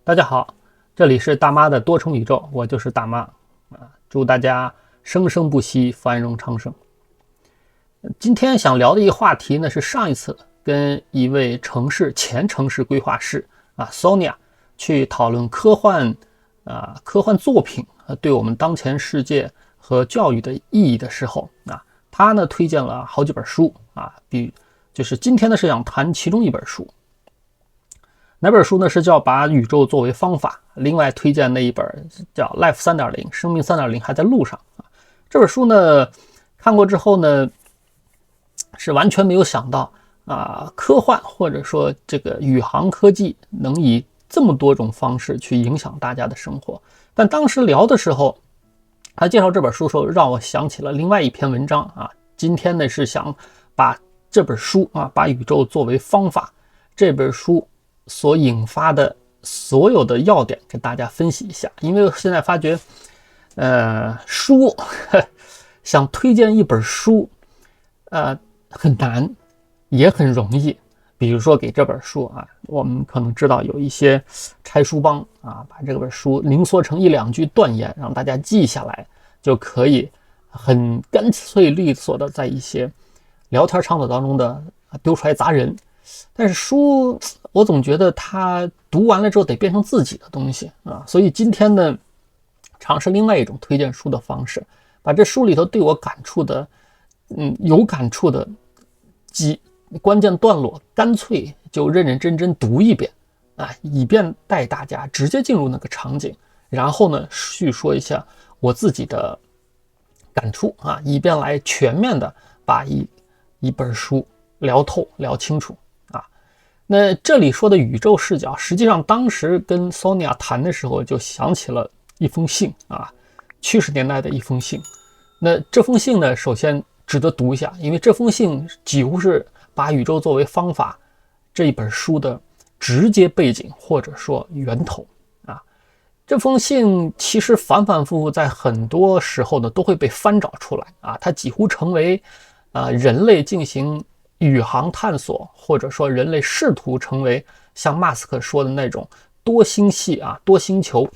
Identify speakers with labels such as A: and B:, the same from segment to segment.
A: 大家好，这里是大妈的多重宇宙，我就是大妈啊！祝大家生生不息，繁荣昌盛。今天想聊的一个话题呢，是上一次跟一位前城市规划师Sonia 去讨论科幻作品对我们当前世界和教育的意义的时候他呢推荐了好几本书就是今天呢是想谈其中一本书。哪本书呢？是叫把宇宙作为方法。另外推荐那一本叫 Life 3.0， 生命 3.0 还在路上这本书呢看过之后呢，是完全没有想到科幻或者说这个宇航科技能以这么多种方式去影响大家的生活。但当时聊的时候，他介绍这本书的时候，让我想起了另外一篇文章今天呢是想把这本书把宇宙作为方法这本书所引发的所有的要点跟大家分析一下。因为现在发觉想推荐一本书很难也很容易。比如说给这本书我们可能知道有一些拆书帮把这本书凝缩成1-2句断言，让大家记下来，就可以很干脆利索的在一些聊天场所当中的丢出来砸人。但是书我总觉得它读完了之后得变成自己的东西所以今天呢尝试另外一种推荐书的方式，把这书里头对我有感触的几关键段落干脆就认认真真读一遍以便带大家直接进入那个场景，然后呢叙说一下我自己的感触以便来全面的把一本书聊透聊清楚那这里说的宇宙视角，实际上当时跟 Sonia 谈的时候就想起了一封信70年代的一封信。那这封信呢首先值得读一下，因为这封信几乎是把宇宙作为方法这一本书的直接背景或者说源头这封信其实反反复复在很多时候呢都会被翻找出来它几乎成为人类进行宇航探索，或者说人类试图成为像马斯克说的那种多星系多星球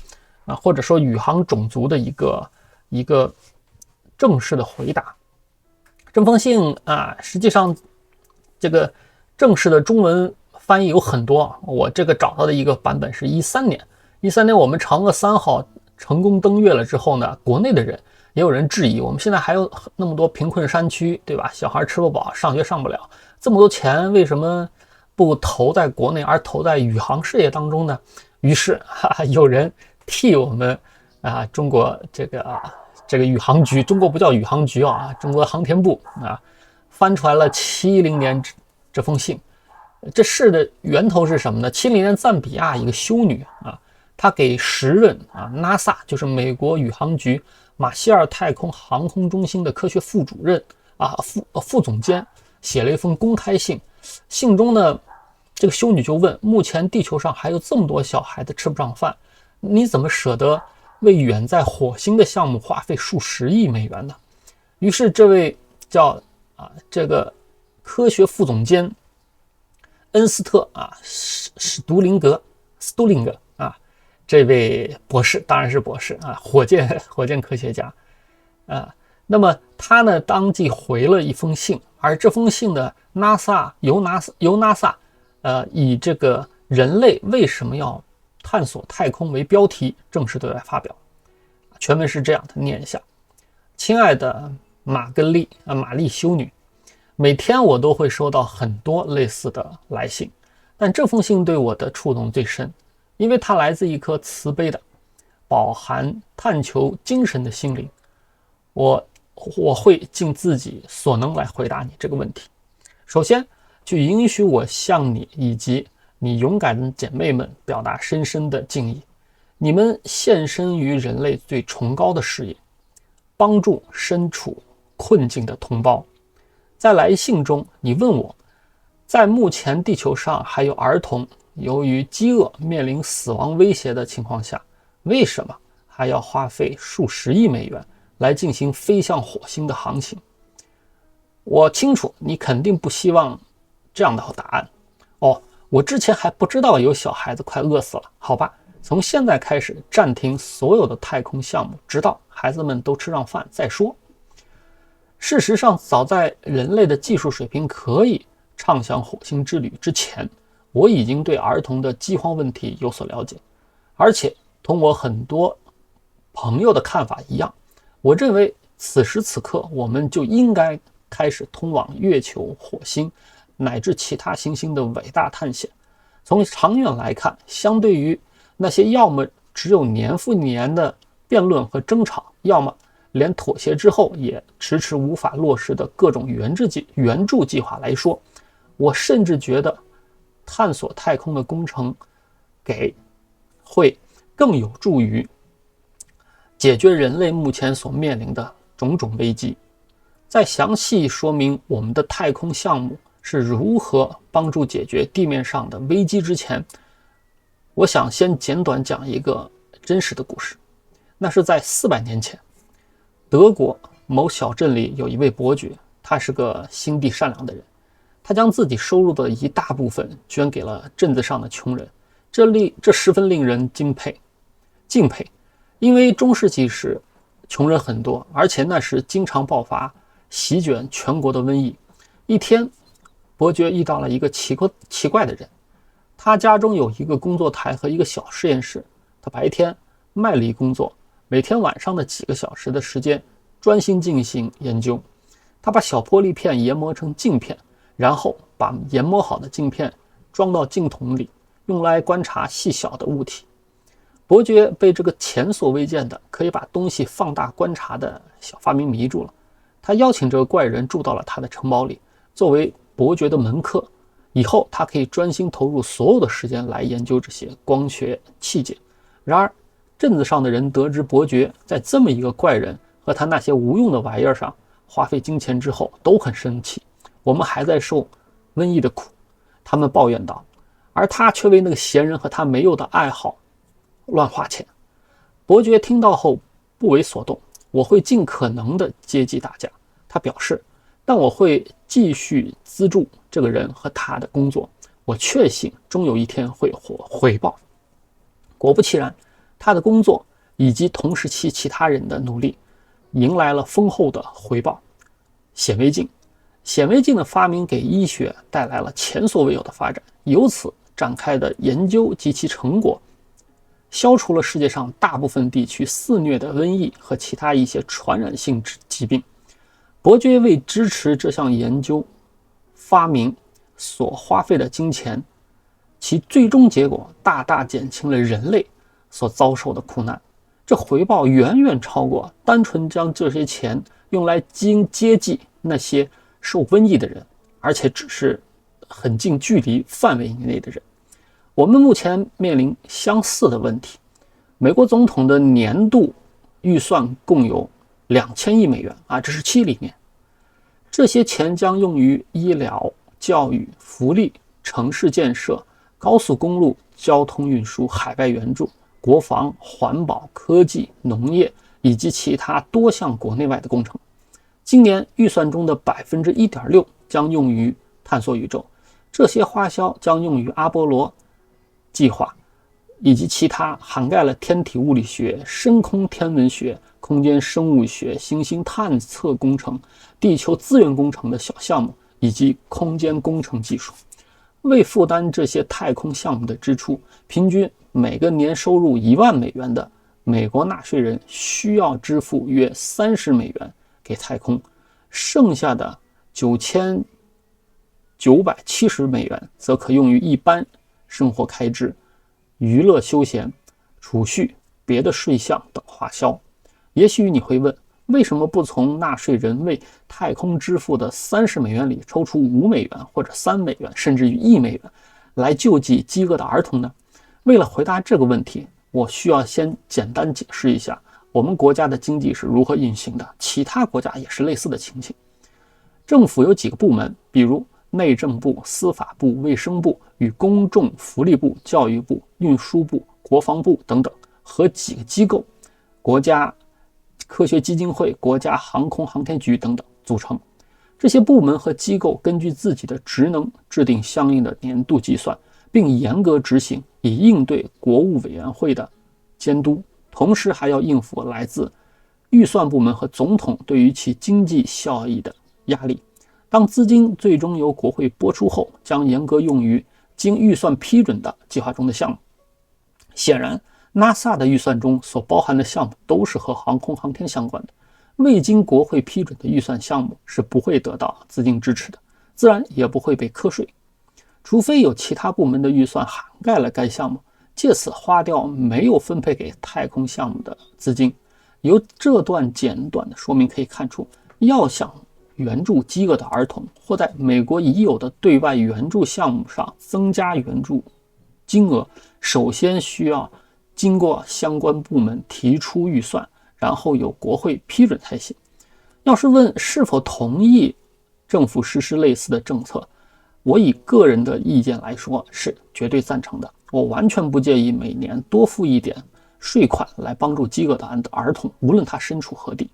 A: 或者说宇航种族的一个正式的回答。这封信实际上这个正式的中文翻译有很多，我这个找到的一个版本是13年我们嫦娥3号成功登月了之后呢，国内的人也有人质疑，我们现在还有那么多贫困山区，对吧？小孩吃不饱，上学上不了，这么多钱为什么不投在国内而投在宇航事业当中呢？于是有人替我们中国这个宇航局，中国不叫宇航局中国航天部翻出来了70年这封信。这事的源头是什么呢？70年赞比亚一个修女她给时任NASA 就是美国宇航局马歇尔太空航空中心的科学副主任副总监写了一封公开信。信中呢，这个修女就问，目前地球上还有这么多小孩子吃不上饭，你怎么舍得为远在火星的项目花费数十亿美元呢？于是这位叫这个科学副总监恩斯特史都灵格这位博士，当然是博士火箭科学家那么他呢当即回了一封信，而这封信呢由 NASA 以这个人类为什么要探索太空为标题正式对外发表。全文是这样的，念一下。亲爱的玛丽修女，每天我都会收到很多类似的来信，但这封信对我的触动最深，因为它来自一颗慈悲的饱含探求精神的心灵。我会尽自己所能来回答你这个问题。首先就允许我向你以及你勇敢的姐妹们表达深深的敬意。你们献身于人类最崇高的事业，帮助身处困境的同胞。在来信中你问我，在目前地球上还有儿童由于饥饿面临死亡威胁的情况下，为什么还要花费数十亿美元来进行飞向火星的航行？我清楚你肯定不希望这样的答案。我之前还不知道有小孩子快饿死了，好吧，从现在开始暂停所有的太空项目，直到孩子们都吃上饭再说。事实上，早在人类的技术水平可以畅想火星之旅之前，我已经对儿童的饥荒问题有所了解，而且同我很多朋友的看法一样，我认为此时此刻我们就应该开始通往月球、火星乃至其他行星的伟大探险。从长远来看，相对于那些要么只有年复年的辩论和争吵，要么连妥协之后也迟迟无法落实的各种援助计划来说，我甚至觉得探索太空的工程会更有助于解决人类目前所面临的种种危机。在详细说明我们的太空项目是如何帮助解决地面上的危机之前，我想先简短讲一个真实的故事。那是在400年前，德国某小镇里有一位伯爵，他是个心地善良的人，他将自己收入的一大部分捐给了镇子上的穷人，这十分令人敬佩。因为中世纪时穷人很多，而且那时经常爆发席卷全国的瘟疫。一天，伯爵遇到了一个奇怪的人，他家中有一个工作台和一个小实验室，他白天卖力工作，每天晚上的几个小时的时间专心进行研究。他把小玻璃片研磨成镜片，然后把研磨好的镜片装到镜筒里，用来观察细小的物体。伯爵被这个前所未见的可以把东西放大观察的小发明迷住了。他邀请这个怪人住到了他的城堡里，作为伯爵的门客，以后他可以专心投入所有的时间来研究这些光学器件。然而镇子上的人得知伯爵在这么一个怪人和他那些无用的玩意儿上花费金钱之后，都很生气。我们还在受瘟疫的苦，他们抱怨道，而他却为那个闲人和他没有的爱好乱花钱。伯爵听到后不为所动，我会尽可能的接济大家，他表示，但我会继续资助这个人和他的工作，我确信终有一天会回报。果不其然，他的工作以及同时期其他人的努力迎来了丰厚的回报。显微镜的发明给医学带来了前所未有的发展，由此展开的研究及其成果消除了世界上大部分地区肆虐的瘟疫和其他一些传染性疾病。伯爵为支持这项研究发明所花费的金钱，其最终结果大大减轻了人类所遭受的苦难。这回报远远超过单纯将这些钱用来接济那些受瘟疫的人，而且只是很近距离范围内的人。我们目前面临相似的问题。美国总统的年度预算共有2000亿美元这是7里面。这些钱将用于医疗、教育、福利、城市建设、高速公路、交通运输、海外援助、国防、环保、科技、农业以及其他多项国内外的工程。今年预算中的 1.6% 将用于探索宇宙，这些花销将用于阿波罗计划以及其他涵盖了天体物理学、深空天文学、空间生物学、行星探测工程、地球资源工程的小项目以及空间工程技术。为负担这些太空项目的支出，平均每个年收入1万美元的美国纳税人需要支付约30美元给太空，剩下的9970美元则可用于一般生活开支、娱乐休闲、储蓄、别的税项等花销。也许你会问，为什么不从纳税人为太空支付的30美元里抽出5美元或者3美元甚至于1美元来救济饥饿的儿童呢？为了回答这个问题，我需要先简单解释一下我们国家的经济是如何运行的，其他国家也是类似的情形。政府有几个部门，比如内政部、司法部、卫生部与公众福利部、教育部、运输部、国防部等等，和几个机构，国家科学基金会、国家航空航天局等等组成。这些部门和机构根据自己的职能制定相应的年度计算，并严格执行，以应对国务委员会的监督，同时还要应付来自预算部门和总统对于其经济效益的压力。当资金最终由国会拨出后，将严格用于经预算批准的计划中的项目。显然 NASA 的预算中所包含的项目都是和航空航天相关的，未经国会批准的预算项目是不会得到资金支持的，自然也不会被课税，除非有其他部门的预算涵盖了该项目，借此花掉没有分配给太空项目的资金。由这段简短的说明可以看出，要想援助饥饿的儿童，或在美国已有的对外援助项目上增加援助金额，首先需要经过相关部门提出预算，然后由国会批准才行。要是问是否同意政府实施类似的政策，我以个人的意见来说是绝对赞成的。我完全不介意每年多付一点税款来帮助饥饿的儿童，无论他身处何地。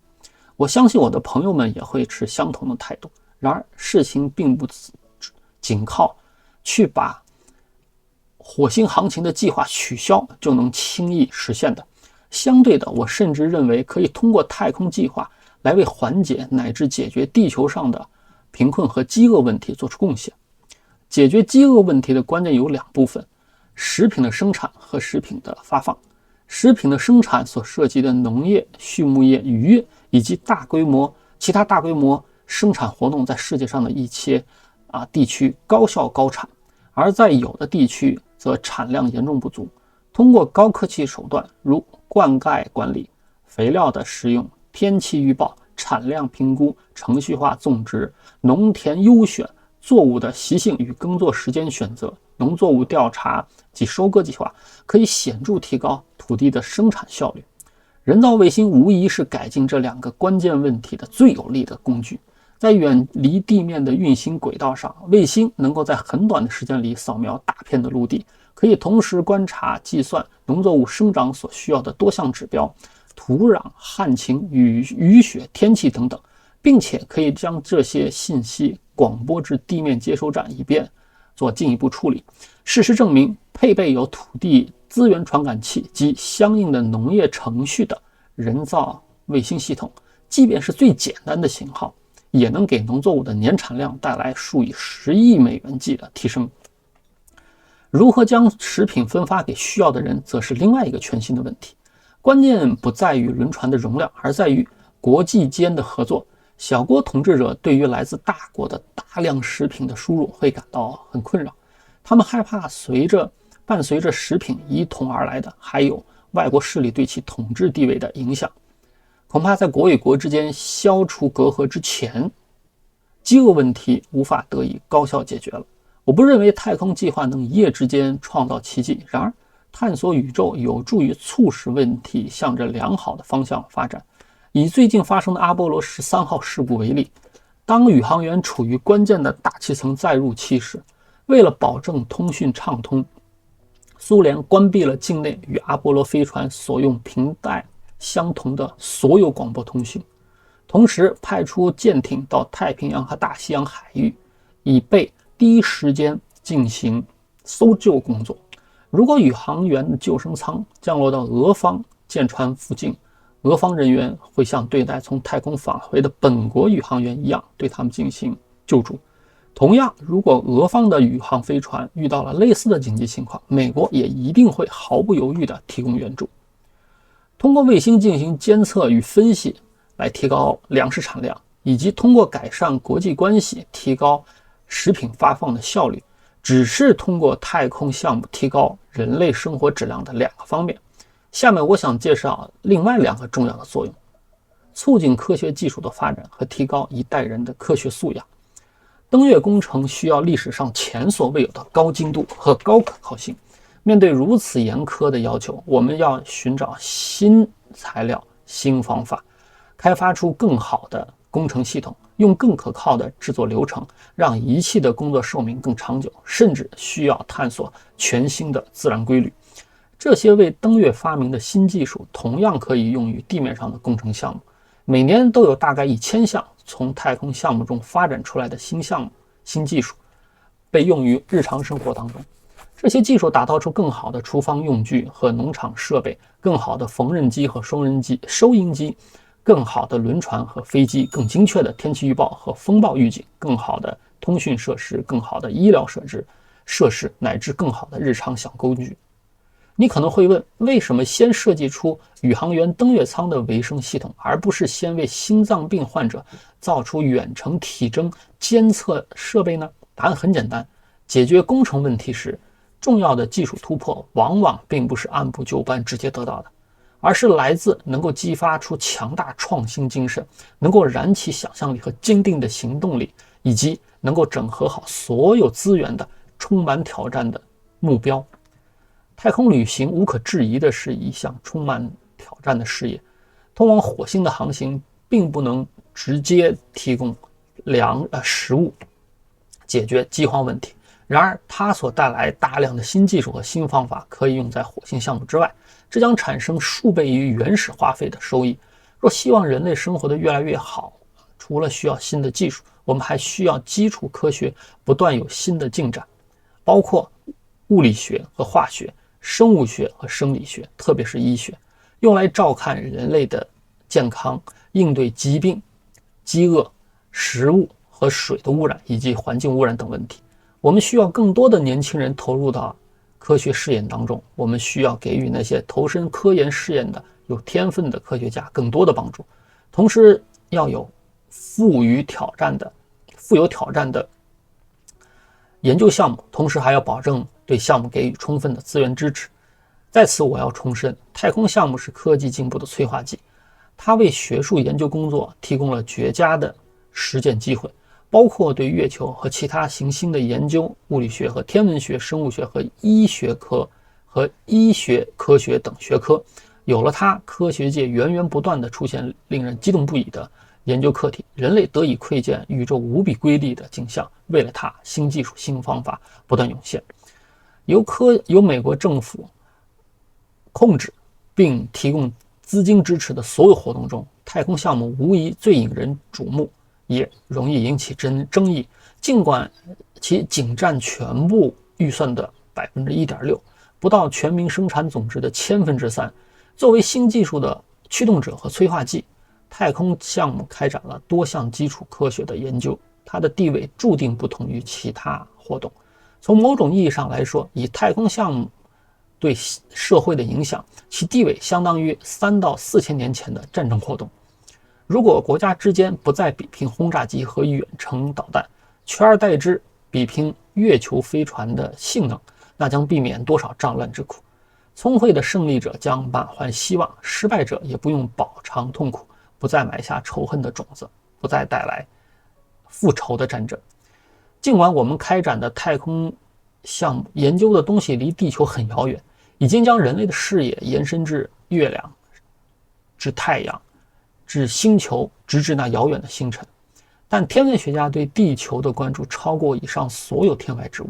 A: 我相信我的朋友们也会持相同的态度。然而事情并不仅靠去把火星航行的计划取消就能轻易实现的。相对的，我甚至认为可以通过太空计划来为缓解乃至解决地球上的贫困和饥饿问题做出贡献。解决饥饿问题的关键有两部分：食品的生产和食品的发放。食品的生产所涉及的农业、畜牧业、渔业以及其他大规模生产活动，在世界上的一些地区高效高产，而在有的地区则产量严重不足。通过高科技手段，如灌溉管理、肥料的使用、天气预报、产量评估、程序化种植、农田优选、作物的习性与耕作时间选择、农作物调查及收割计划，可以显著提高土地的生产效率。人造卫星无疑是改进这两个关键问题的最有力的工具。在远离地面的运行轨道上，卫星能够在很短的时间里扫描大片的陆地，可以同时观察、计算农作物生长所需要的多项指标，土壤、旱情、雨雪、天气等等，并且可以将这些信息广播至地面接收站，以便做进一步处理。事实证明，配备有土地资源传感器及相应的农业程序的人造卫星系统，即便是最简单的型号，也能给农作物的年产量带来数以10亿美元计的提升。如何将食品分发给需要的人，则是另外一个全新的问题。关键不在于轮船的容量，而在于国际间的合作。小国统治者对于来自大国的大量食品的输入会感到很困扰，他们害怕伴随着食品一同而来的还有外国势力对其统治地位的影响。恐怕在国与国之间消除隔阂之前，饥饿问题无法得以高效解决了。我不认为太空计划能一夜之间创造奇迹，然而探索宇宙有助于促使问题向着良好的方向发展。以最近发生的阿波罗13号事故为例，当宇航员处于关键的大气层载入期时，为了保证通讯畅通，苏联关闭了境内与阿波罗飞船所用频带相同的所有广播通讯，同时派出舰艇到太平洋和大西洋海域，以备第一时间进行搜救工作。如果宇航员的救生舱降落到俄方舰船附近，俄方人员会像对待从太空返回的本国宇航员一样对他们进行救助。同样，如果俄方的宇航飞船遇到了类似的紧急情况，美国也一定会毫不犹豫地提供援助。通过卫星进行监测与分析来提高粮食产量，以及通过改善国际关系提高食品发放的效率，只是通过太空项目提高人类生活质量的两个方面。下面我想介绍另外两个重要的作用：促进科学技术的发展和提高一代人的科学素养。登月工程需要历史上前所未有的高精度和高可靠性。面对如此严苛的要求，我们要寻找新材料、新方法，开发出更好的工程系统，用更可靠的制作流程，让仪器的工作寿命更长久，甚至需要探索全新的自然规律。这些为登月发明的新技术同样可以用于地面上的工程项目。每年都有大概1000项从太空项目中发展出来的新项目、新技术被用于日常生活当中。这些技术打造出更好的厨房用具和农场设备，更好的缝纫机和收音机，更好的轮船和飞机，更精确的天气预报和风暴预警，更好的通讯设施，更好的医疗设施，乃至更好的日常小工具。你可能会问，为什么先设计出宇航员登月舱的维生系统，而不是先为心脏病患者造出远程体征监测设备呢？答案很简单，解决工程问题时，重要的技术突破往往并不是按部就班直接得到的，而是来自能够激发出强大创新精神，能够燃起想象力和坚定的行动力，以及能够整合好所有资源的充满挑战的目标。太空旅行无可置疑的是一项充满挑战的事业。通往火星的航行并不能直接提供食物，解决饥荒问题。然而，它所带来大量的新技术和新方法可以用在火星项目之外，这将产生数倍于原始花费的收益。若希望人类生活得越来越好，除了需要新的技术，我们还需要基础科学不断有新的进展，包括物理学和化学、生物学和生理学，特别是医学，用来照看人类的健康，应对疾病、饥饿、食物和水的污染以及环境污染等问题。我们需要更多的年轻人投入到科学试验当中，我们需要给予那些投身科研试验的有天分的科学家更多的帮助，同时要有富有挑战的研究项目，同时还要保证对项目给予充分的资源支持。在此我要重申，太空项目是科技进步的催化剂，它为学术研究工作提供了绝佳的实践机会，包括对月球和其他行星的研究，物理学和天文学、生物学和医学科学等学科。有了它，科学界源源不断地出现令人激动不已的研究课题，人类得以窥见宇宙无比瑰丽的景象。为了它，新技术、新方法不断涌现。由美国政府控制并提供资金支持的所有活动中，太空项目无疑最引人瞩目，也容易引起争议。尽管其仅占全部预算的 1.6%， 不到全民生产总值的3%，作为新技术的驱动者和催化剂，太空项目开展了多项基础科学的研究，它的地位注定不同于其他活动。从某种意义上来说，以太空项目对社会的影响，其地位相当于3到4千年前的战争活动。如果国家之间不再比拼轰炸机和远程导弹，取而代之比拼月球飞船的性能，那将避免多少战乱之苦。聪慧的胜利者将满怀希望，失败者也不用饱尝痛苦，不再埋下仇恨的种子，不再带来复仇的战争。尽管我们开展的太空项目研究的东西离地球很遥远，已经将人类的视野延伸至月亮、至太阳、至星球，直至那遥远的星辰，但天文学家对地球的关注超过以上所有天外之物。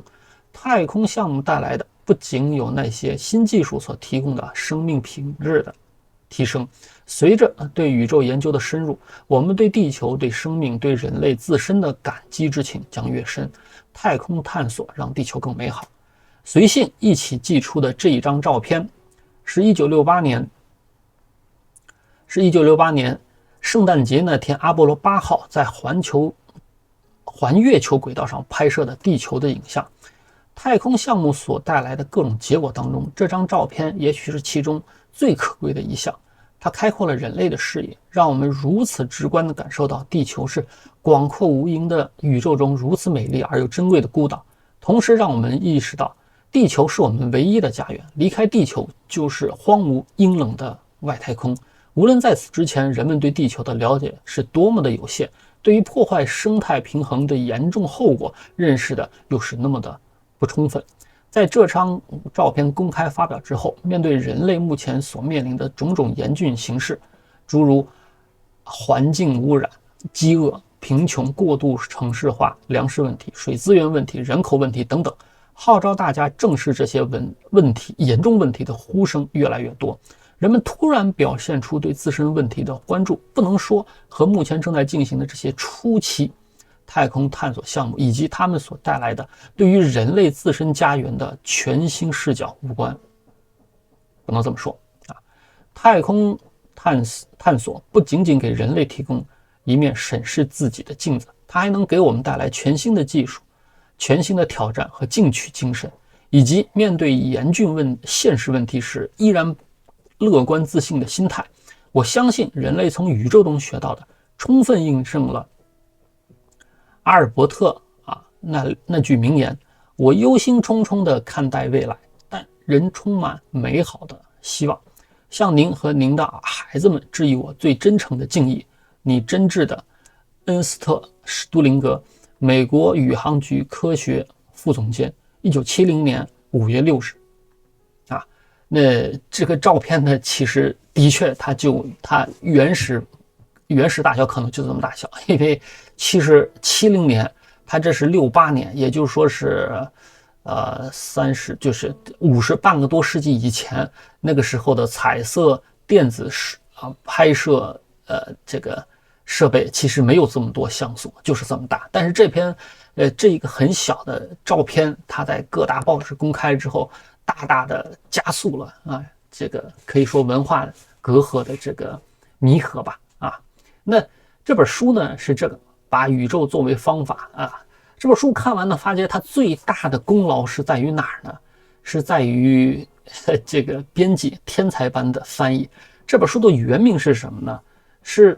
A: 太空项目带来的不仅有那些新技术所提供的生命品质的提升，随着对宇宙研究的深入，我们对地球、对生命、对人类自身的感激之情将越深。太空探索让地球更美好。随信一起寄出的这一张照片是1968年圣诞节那天阿波罗8号在环月球轨道上拍摄的地球的影像。太空项目所带来的各种结果当中，这张照片也许是其中最可贵的一项。它开阔了人类的视野，让我们如此直观地感受到地球是广阔无垠的宇宙中如此美丽而又珍贵的孤岛，同时让我们意识到地球是我们唯一的家园，离开地球就是荒芜阴冷的外太空。无论在此之前人们对地球的了解是多么的有限，对于破坏生态平衡的严重后果认识的又是那么的不充分。在这张照片公开发表之后，面对人类目前所面临的种种严峻形势，诸如环境污染、饥饿、贫穷、过度城市化、粮食问题、水资源问题、人口问题等等，号召大家正视这些严重问题的呼声越来越多。人们突然表现出对自身问题的关注，不能说和目前正在进行的这些初期太空探索项目以及他们所带来的对于人类自身家园的全新视角无关。不能这么说啊！太空探索不仅仅给人类提供一面审视自己的镜子，它还能给我们带来全新的技术、全新的挑战和进取精神，以及面对严峻现实问题时依然乐观自信的心态。我相信人类从宇宙中学到的，充分印证了阿尔伯特那句名言：我忧心忡忡地看待未来，但仍充满美好的希望。向您和您的孩子们致以我最真诚的敬意。你真挚的恩斯特·史都灵格，美国宇航局科学副总监，1970年5月6日。那这个照片呢，其实的确它原始大小可能就这么大小，因为其实70年，它这是68年，也就是说是就是半个多世纪以前，那个时候的彩色电子拍摄这个设备其实没有这么多像素，就是这么大。但是这一个很小的照片，它在各大报纸公开之后，大大的加速了这个可以说文化隔阂的这个弥合吧那这本书呢是这个把宇宙作为方法这本书看完呢，发觉它最大的功劳是在于哪儿呢？是在于这个编辑天才般的翻译。这本书的原名是什么呢？是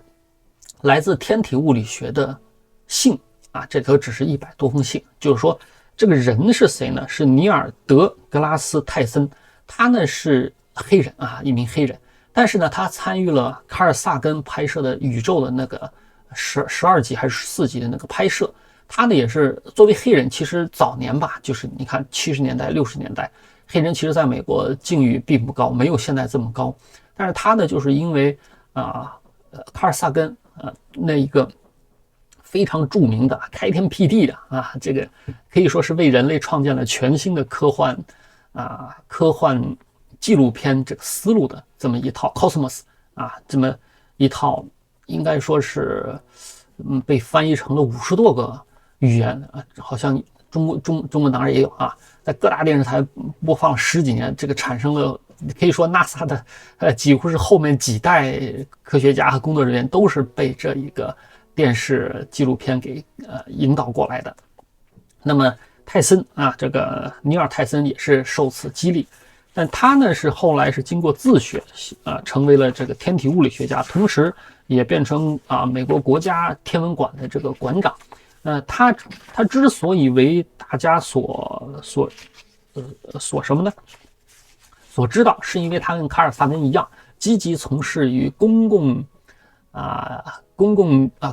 A: 来自天体物理学的信这里头只是100多封信。就是说这个人是谁呢？是尼尔·德格拉斯·泰森，他呢是黑人一名黑人，但是呢他参与了卡尔萨根拍摄的宇宙的那个12集还是14集的那个拍摄。他呢也是作为黑人，其实早年吧，就是你看70年代60年代，黑人其实在美国境遇并不高，没有现在这么高。但是他呢就是因为卡尔萨根那一个非常著名的开天辟地的这个可以说是为人类创建了全新的科幻纪录片这个思路的这么一套 Cosmos 这么一套应该说是被翻译成了50多个语言好像中文当然也有在各大电视台播放了10几年，这个产生了可以说 NASA 的几乎是后面几代科学家和工作人员都是被这一个电视纪录片给引导过来的。那么泰森这个尼尔泰森也是受此激励，但他呢是后来是经过自学成为了这个天体物理学家，同时也变成美国国家天文馆的这个馆长。他之所以为大家所什么呢？所知道，是因为他跟卡尔萨根一样，积极从事于公共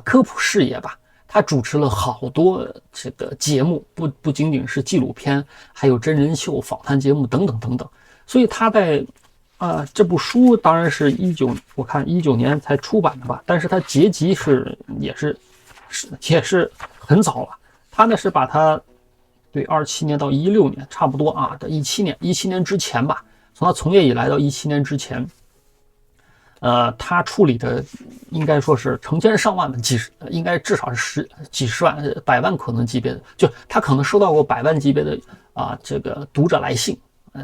A: 科普事业吧。他主持了好多这个节目，不仅仅是纪录片，还有真人秀、访谈节目等等等等。所以他在这部书当然是19年才出版的吧，但是他结集也是很早了。他呢是把他对27年到16年差不多的17年之前吧，从他从业以来到17年之前，他处理的应该说是成千上万的应该至少是几十万、100万可能级别的，就他可能收到过100万级别的这个读者来信，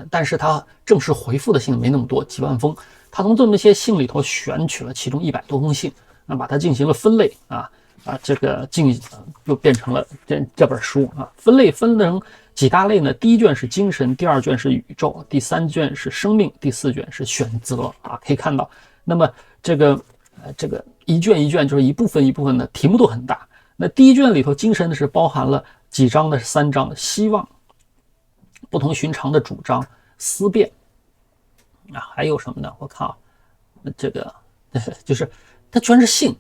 A: 但是他正式回复的信没那么多，几万封。他从这么些信里头选取了其中100多封信，把它进行了分类这个就变成了这本书分成几大类呢？第一卷是精神，第二卷是宇宙，第三卷是生命，第四卷是选择可以看到，那么这个一卷一卷就是一部分的题目都很大。那第一卷里头精神的是包含了几章的3章，希望、不同寻常的主张、思辨还有什么呢？我看这个就是它全是信，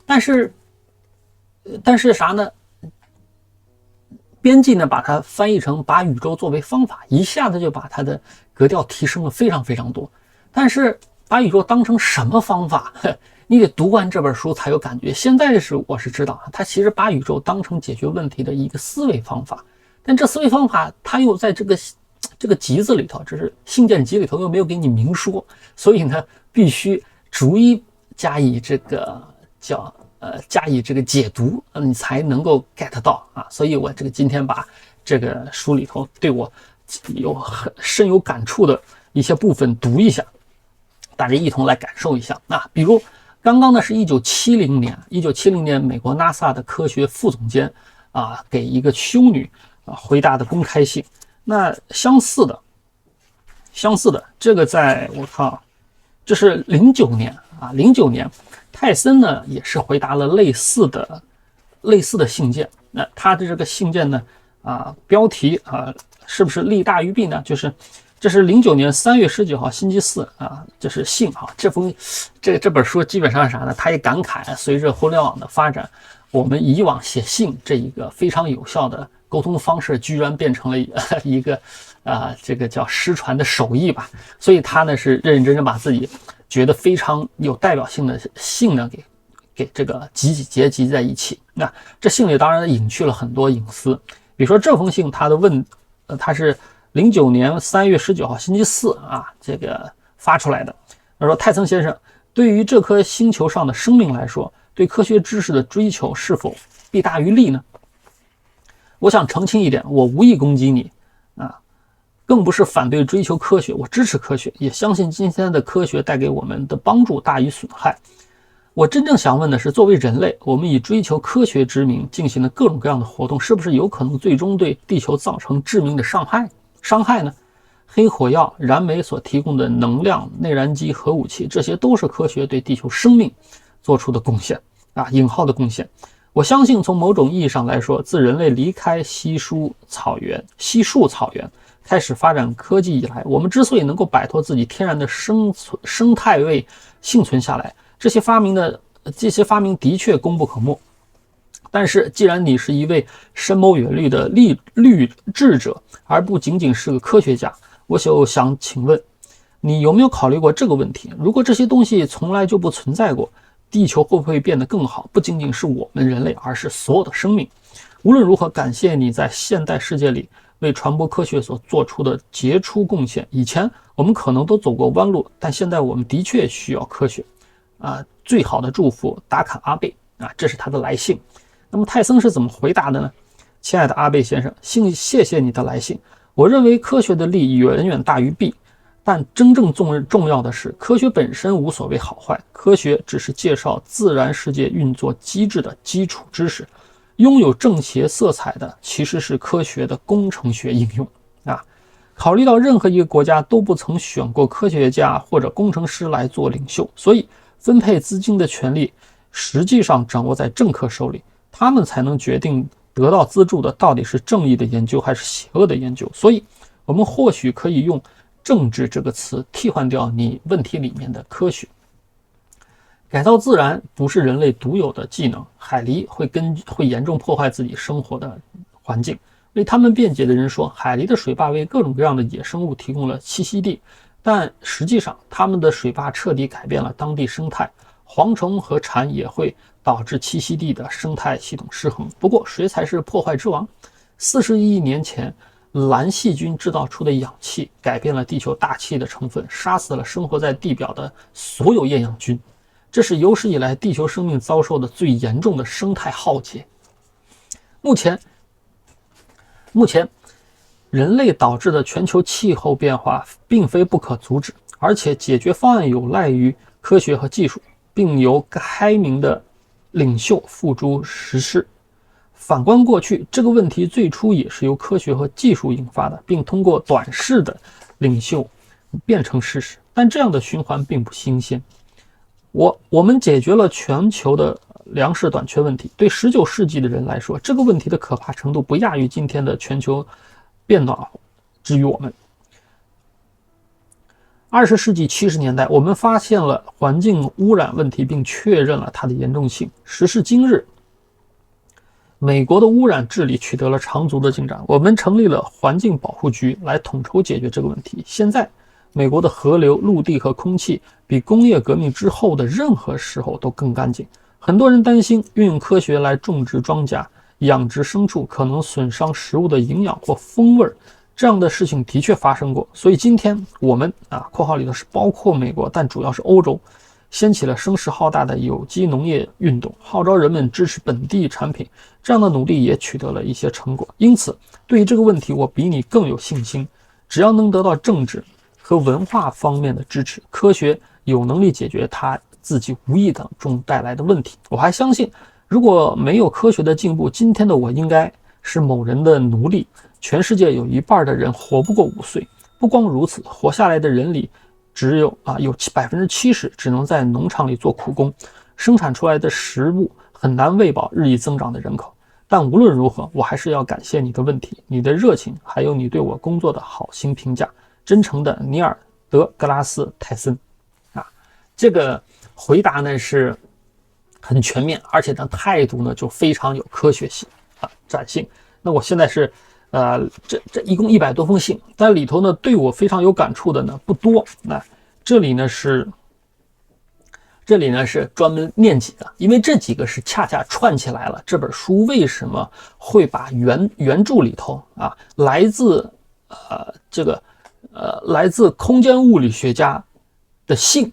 A: 但是啥呢？编辑呢把它翻译成把宇宙作为方法，一下子就把它的格调提升了非常非常多。但是把宇宙当成什么方法，你得读完这本书才有感觉。现在我是知道，他其实把宇宙当成解决问题的一个思维方法，但这思维方法他又在这个集子里头，这是信件集里头又没有给你明说，所以呢必须逐一加以这个叫加以这个解读，你才能够 get 到啊。所以我这个今天把这个书里头对我深有感触的一些部分读一下，大家一同来感受一下啊。比如刚刚呢是1970年美国 NASA 的科学副总监啊给一个修女回答的公开信。那相似的，这个在我看啊，这是09年，泰森呢也是回答了类似的信件。那他的这个信件呢标题是不是利大于弊呢？这是09年3月19号星期四这是信啊。这本书基本上是啥呢？他也感慨，随着互联网的发展，我们以往写信这一个非常有效的沟通方式，居然变成了一个这个叫失传的手艺吧。所以他呢是认认真真把自己觉得非常有代表性的信呢给这个结集在一起。那这信里当然隐去了很多隐私，比如说这封信他是09年3月19号星期四这个发出来的。他说，泰森先生，对于这颗星球上的生命来说，对科学知识的追求是否弊大于利呢？我想澄清一点，我无意攻击你更不是反对追求科学，我支持科学，也相信今天的科学带给我们的帮助大于损害。我真正想问的是，作为人类，我们以追求科学之名进行的各种各样的活动，是不是有可能最终对地球造成致命的伤害呢？黑火药、燃煤所提供的能量、内燃机、核武器，这些都是科学对地球生命做出的贡献引号的贡献。我相信从某种意义上来说，自人类离开稀树草原开始发展科技以来，我们之所以能够摆脱自己天然的生态位幸存下来，这些发明的确功不可没。但是既然你是一位深谋远虑的律智者，而不仅仅是个科学家，我就想请问，你有没有考虑过这个问题？如果这些东西从来就不存在过，地球会不会变得更好？不仅仅是我们人类，而是所有的生命。无论如何，感谢你在现代世界里为传播科学所做出的杰出贡献。以前我们可能都走过弯路，但现在我们的确需要科学最好的祝福，达卡阿贝这是他的来信。那么泰森是怎么回答的呢？亲爱的阿贝先生，谢谢你的来信。我认为科学的利远远大于弊，但真正重要的是，科学本身无所谓好坏，科学只是介绍自然世界运作机制的基础知识。拥有正邪色彩的其实是科学的工程学应用考虑到任何一个国家都不曾选过科学家或者工程师来做领袖，所以分配资金的权利实际上掌握在政客手里，他们才能决定得到资助的到底是正义的研究还是邪恶的研究。所以我们或许可以用政治这个词替换掉你问题里面的科学。改造自然不是人类独有的技能，海狸会严重破坏自己生活的环境。为他们辩解的人说，海狸的水坝为各种各样的野生物提供了栖息地，但实际上他们的水坝彻底改变了当地生态，蝗虫和蝉也会导致栖息地的生态系统失衡。不过谁才是破坏之王？40亿年前，蓝细菌制造出的氧气改变了地球大气的成分，杀死了生活在地表的所有厌氧菌。这是有史以来地球生命遭受的最严重的生态浩劫。目前人类导致的全球气候变化并非不可阻止，而且解决方案有赖于科学和技术，并由开明的领袖付诸实施。反观过去，这个问题最初也是由科学和技术引发的，并通过短视的领袖变成事实，但这样的循环并不新鲜。我们解决了全球的粮食短缺问题，对19世纪的人来说，这个问题的可怕程度不亚于今天的全球变暖化。至于我们20世纪70年代，我们发现了环境污染问题，并确认了它的严重性。时至今日，美国的污染治理取得了长足的进展，我们成立了环境保护局来统筹解决这个问题。现在美国的河流、陆地和空气比工业革命之后的任何时候都更干净。很多人担心运用科学来种植庄稼、养殖牲畜可能损伤食物的营养或风味，这样的事情的确发生过。所以今天我们（括号里头是包括美国，但主要是欧洲）掀起了声势浩大的有机农业运动，号召人们支持本地产品。这样的努力也取得了一些成果。因此，对于这个问题，我比你更有信心。只要能得到政治和文化方面的支持，科学有能力解决它自己无意当中带来的问题。我还相信，如果没有科学的进步，今天的我应该是某人的奴隶。全世界有一半的人活不过5岁。不光如此，活下来的人里只有70%只能在农场里做苦工，生产出来的食物很难喂饱日益增长的人口。但无论如何，我还是要感谢你的问题、你的热情，还有你对我工作的好心评价。真诚的，尼尔·德格拉斯·泰森。这个回答呢是很全面，而且呢态度呢就非常有科学性展现。那我现在是这一共100多封信，但里头呢对我非常有感触的呢不多。那这里呢是专门念几个，因为这几个是恰恰串起来了这本书为什么会把原著里头来自空间物理学家的信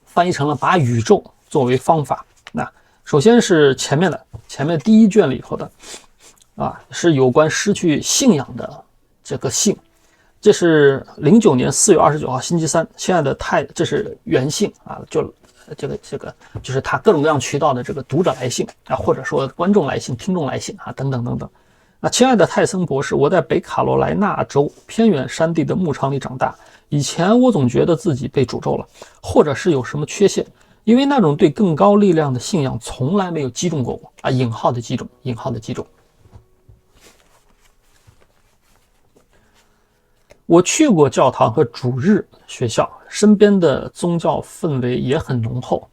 A: 翻译成了把宇宙作为方法。那首先是前面第一卷里头的是有关失去信仰的这个信。这是09年4月29号星期三，亲爱的这是原信这个就是他各种各样渠道的这个读者来信或者说观众来信、听众来信等等等等。亲爱的泰森博士，我在北卡罗来纳州偏远山地的牧场里长大。以前我总觉得自己被诅咒了，或者是有什么缺陷，因为那种对更高力量的信仰从来没有击中过我引号的击中。我去过教堂和主日学校，身边的宗教氛围也很浓厚，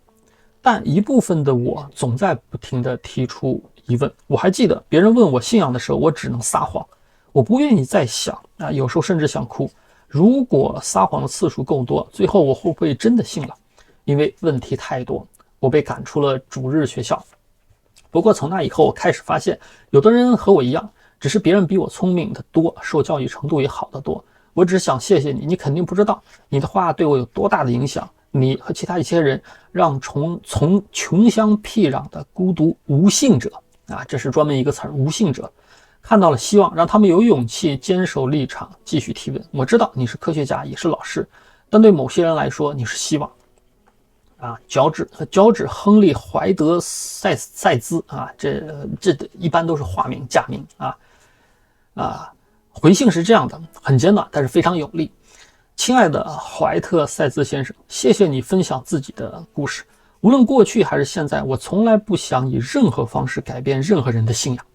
A: 但一部分的我总在不停地提出疑问。我还记得别人问我信仰的时候，我只能撒谎，我不愿意再想有时候甚至想哭。如果撒谎的次数够多，最后我会不会真的信了？因为问题太多，我被赶出了主日学校。不过从那以后，我开始发现，有的人和我一样，只是别人比我聪明的多，受教育程度也好得多。我只想谢谢你，你肯定不知道你的话对我有多大的影响。你和其他一些人让从穷乡僻壤的孤独无信者这是专门一个词儿，无信者看到了希望，让他们有勇气坚守立场，继续提问。我知道你是科学家，也是老师，但对某些人来说，你是希望乔治·亨利·怀德塞兹这一般都是化名假名回信是这样的，很简短，但是非常有力。亲爱的怀特塞兹先生，谢谢你分享自己的故事。无论过去还是现在，我从来不想以任何方式改变任何人的信仰。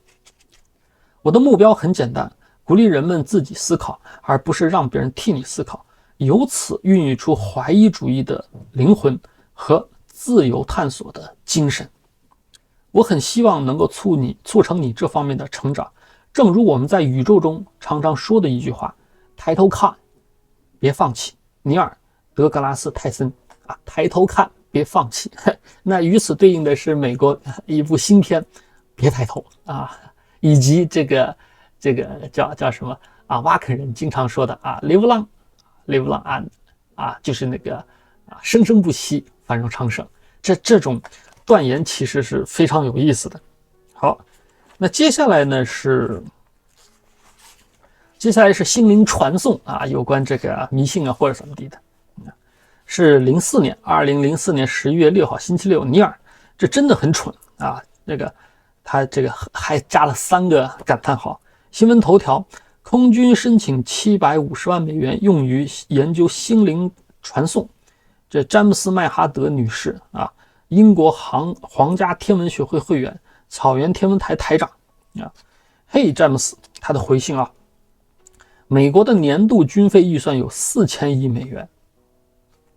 A: 我的目标很简单，鼓励人们自己思考，而不是让别人替你思考，由此孕育出怀疑主义的灵魂和自由探索的精神。我很希望能够促成你这方面的成长。正如我们在宇宙中常常说的一句话，抬头看，别放弃。尼尔·德格拉斯·泰森抬头看，别放弃。那与此对应的是美国一部新片《别抬头》以及这个叫什么挖坑人经常说的live long and 就是那个生生不息，繁荣昌盛。这种断言其实是非常有意思的。好，那接下来是心灵传送有关这个迷信或者怎么地的。是2004年11月6号星期六，尼尔，这真的很蠢他这个还加了3个感叹号。新闻头条：空军申请750万美元用于研究心灵传送。这詹姆斯麦哈德女士英国皇家天文学会会员，草原天文台台长嘿，詹姆斯，他的回信美国的年度军费预算有4000亿美元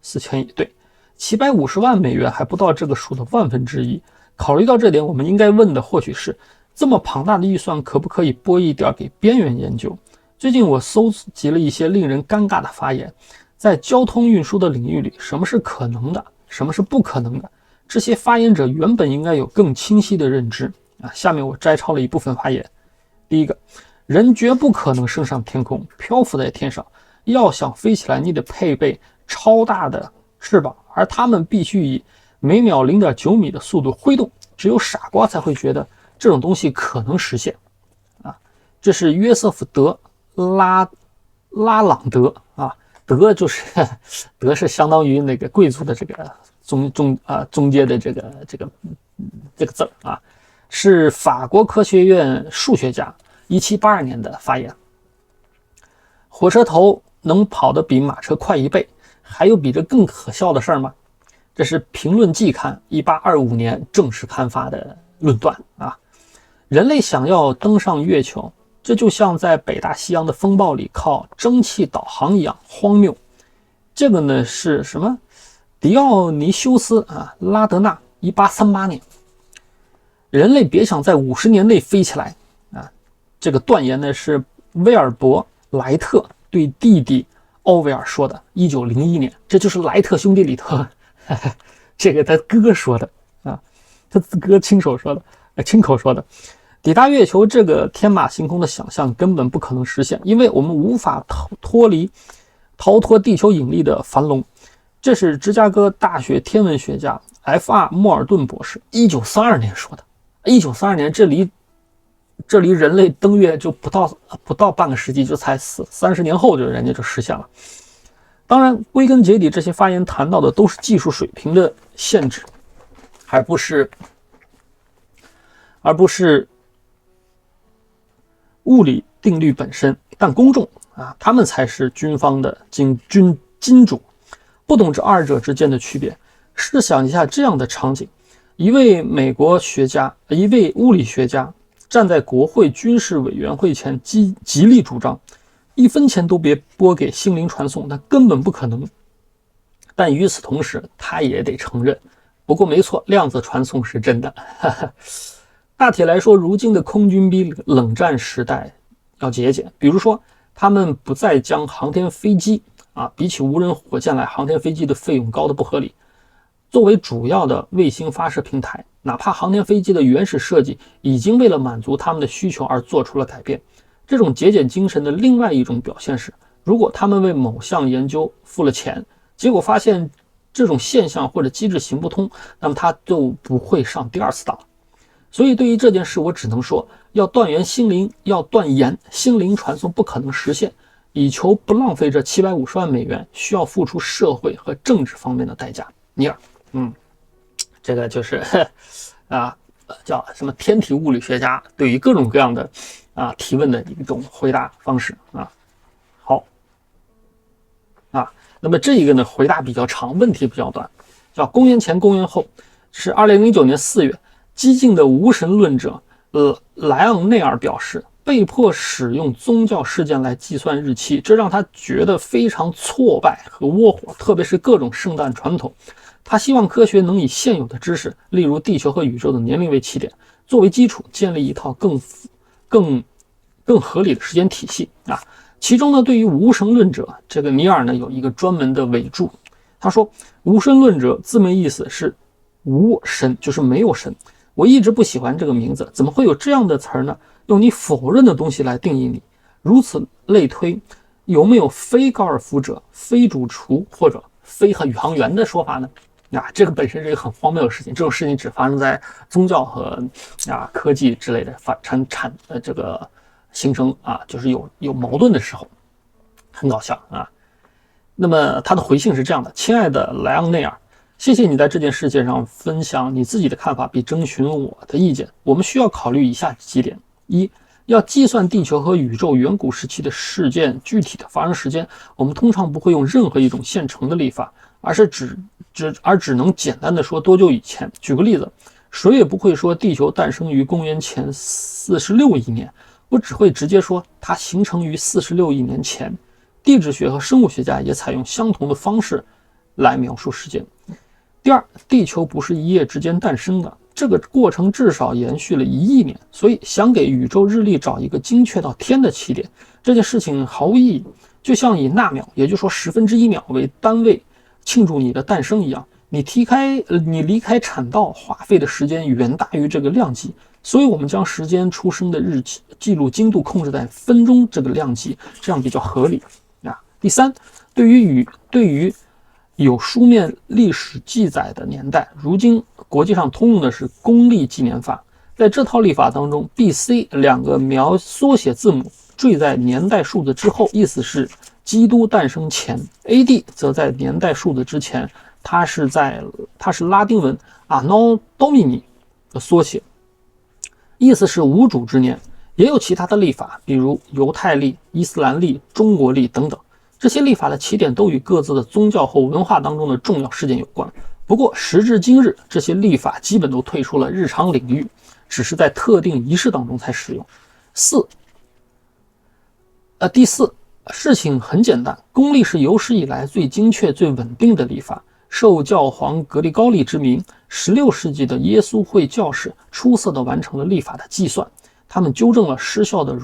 A: ，4000亿，对，750万美元还不到这个数的1/1000。考虑到这点，我们应该问的或许是，这么庞大的预算可不可以拨一点给边缘研究？最近我搜集了一些令人尴尬的发言，在交通运输的领域里，什么是可能的，什么是不可能的？这些发言者原本应该有更清晰的认知下面我摘抄了一部分发言。第一个，人绝不可能升上天空，漂浮在天上。要想飞起来，你得配备超大的是吧？而他们必须以每秒0.9米的速度挥动，只有傻瓜才会觉得这种东西可能实现啊！这是约瑟夫·拉朗德啊，德就是德是相当于那个贵族的这个中阶的这个字啊，是法国科学院数学家，1782年的发言。火车头能跑得比马车快1倍，还有比这更可笑的事儿吗？这是《评论季刊》1825年正式刊发的论断啊！人类想要登上月球，这就像在北大西洋的风暴里靠蒸汽导航一样荒谬。这个呢是什么？迪奥尼修斯拉德纳1838年。人类别想在50年内飞起来啊！这个断言呢是威尔伯莱特对弟弟奥威尔说的，1901年，这就是莱特兄弟里头这个他哥说的啊，他哥亲口说的。抵达月球这个天马行空的想象根本不可能实现，因为我们无法逃脱地球引力的樊笼。这是芝加哥大学天文学家 F.R. 莫尔顿博士1932年说的。1932年，这离人类登月就不到半个世纪，就才30年后人家就实现了。当然，归根结底，这些发言谈到的都是技术水平的限制，而不是物理定律本身。但公众他们才是军方的金主，不懂这二者之间的区别。试想一下这样的场景：一位美国学家，一位物理学家站在国会军事委员会前极力主张1分钱都别拨给心灵传送，那根本不可能。但与此同时，他也得承认，不过没错，量子传送是真的。大体来说，如今的空军比冷战时代要节俭，比如说，他们不再将航天飞机比起无人火箭来，航天飞机的费用高得不合理，作为主要的卫星发射平台，哪怕航天飞机的原始设计已经为了满足他们的需求而做出了改变。这种节俭精神的另外一种表现是，如果他们为某项研究付了钱，结果发现这种现象或者机制行不通，那么他就不会上第二次当。所以对于这件事，我只能说，要断言心灵传送不可能实现，以求不浪费这750万美元，需要付出社会和政治方面的代价。尼尔，这个就是叫什么天体物理学家对于各种各样的提问的一种回答方式好那么这一个呢回答比较长，问题比较短，叫公元前公元后。是2009年4月，激进的无神论者莱昂内尔表示，被迫使用宗教事件来计算日期，这让他觉得非常挫败和窝火，特别是各种圣诞传统。他希望科学能以现有的知识，例如地球和宇宙的年龄为起点，作为基础，建立一套更合理的时间体系其中呢，对于无神论者，这个尼尔呢有一个专门的尾注，他说，无神论者字面意思是无神，就是没有神。我一直不喜欢这个名字，怎么会有这样的词儿呢？用你否认的东西来定义你，如此类推，有没有非高尔夫者、非主厨或者非宇航员的说法呢？这个本身是一个很荒谬的事情，这种事情只发生在宗教和科技之类的这个形成就是有矛盾的时候，很搞笑那么他的回信是这样的：亲爱的莱昂内尔，谢谢你在这件事情上分享你自己的看法，并征询我的意见。我们需要考虑以下几点：一，要计算地球和宇宙远古时期的事件具体的发生时间，我们通常不会用任何一种现成的历法，而只能简单的说多久以前。举个例子，谁也不会说地球诞生于公元前46亿年，我只会直接说它形成于46亿年前。地质学和生物学家也采用相同的方式来描述时间。第二，地球不是一夜之间诞生的，这个过程至少延续了1亿年，所以想给宇宙日历找一个精确到天的起点，这件事情毫无意义。就像以纳秒，也就是说1/10秒为单位庆祝你的诞生一样，你离开产道花费的时间远大于这个量级，所以我们将时间出生的日期记录精度控制在分钟这个量级，这样比较合理第三，对于有书面历史记载的年代。如今国际上通用的是公历纪年法，在这套历法当中 ，BC 两个缩写字母缀在年代数字之后，意思是基督诞生前。AD 则在年代数字之前，它是拉丁文 Anno Domini 的缩写，意思是无主之年。也有其他的历法，比如犹太历、伊斯兰历、中国历等等。这些历法的起点都与各自的宗教或文化当中的重要事件有关。不过时至今日，这些历法基本都退出了日常领域，只是在特定仪式当中才使用。第四，事情很简单，公历是有史以来最精确、最稳定的历法。受教皇格里高利之名，16世纪的耶稣会教士出色地完成了历法的计算。他们纠正了失效的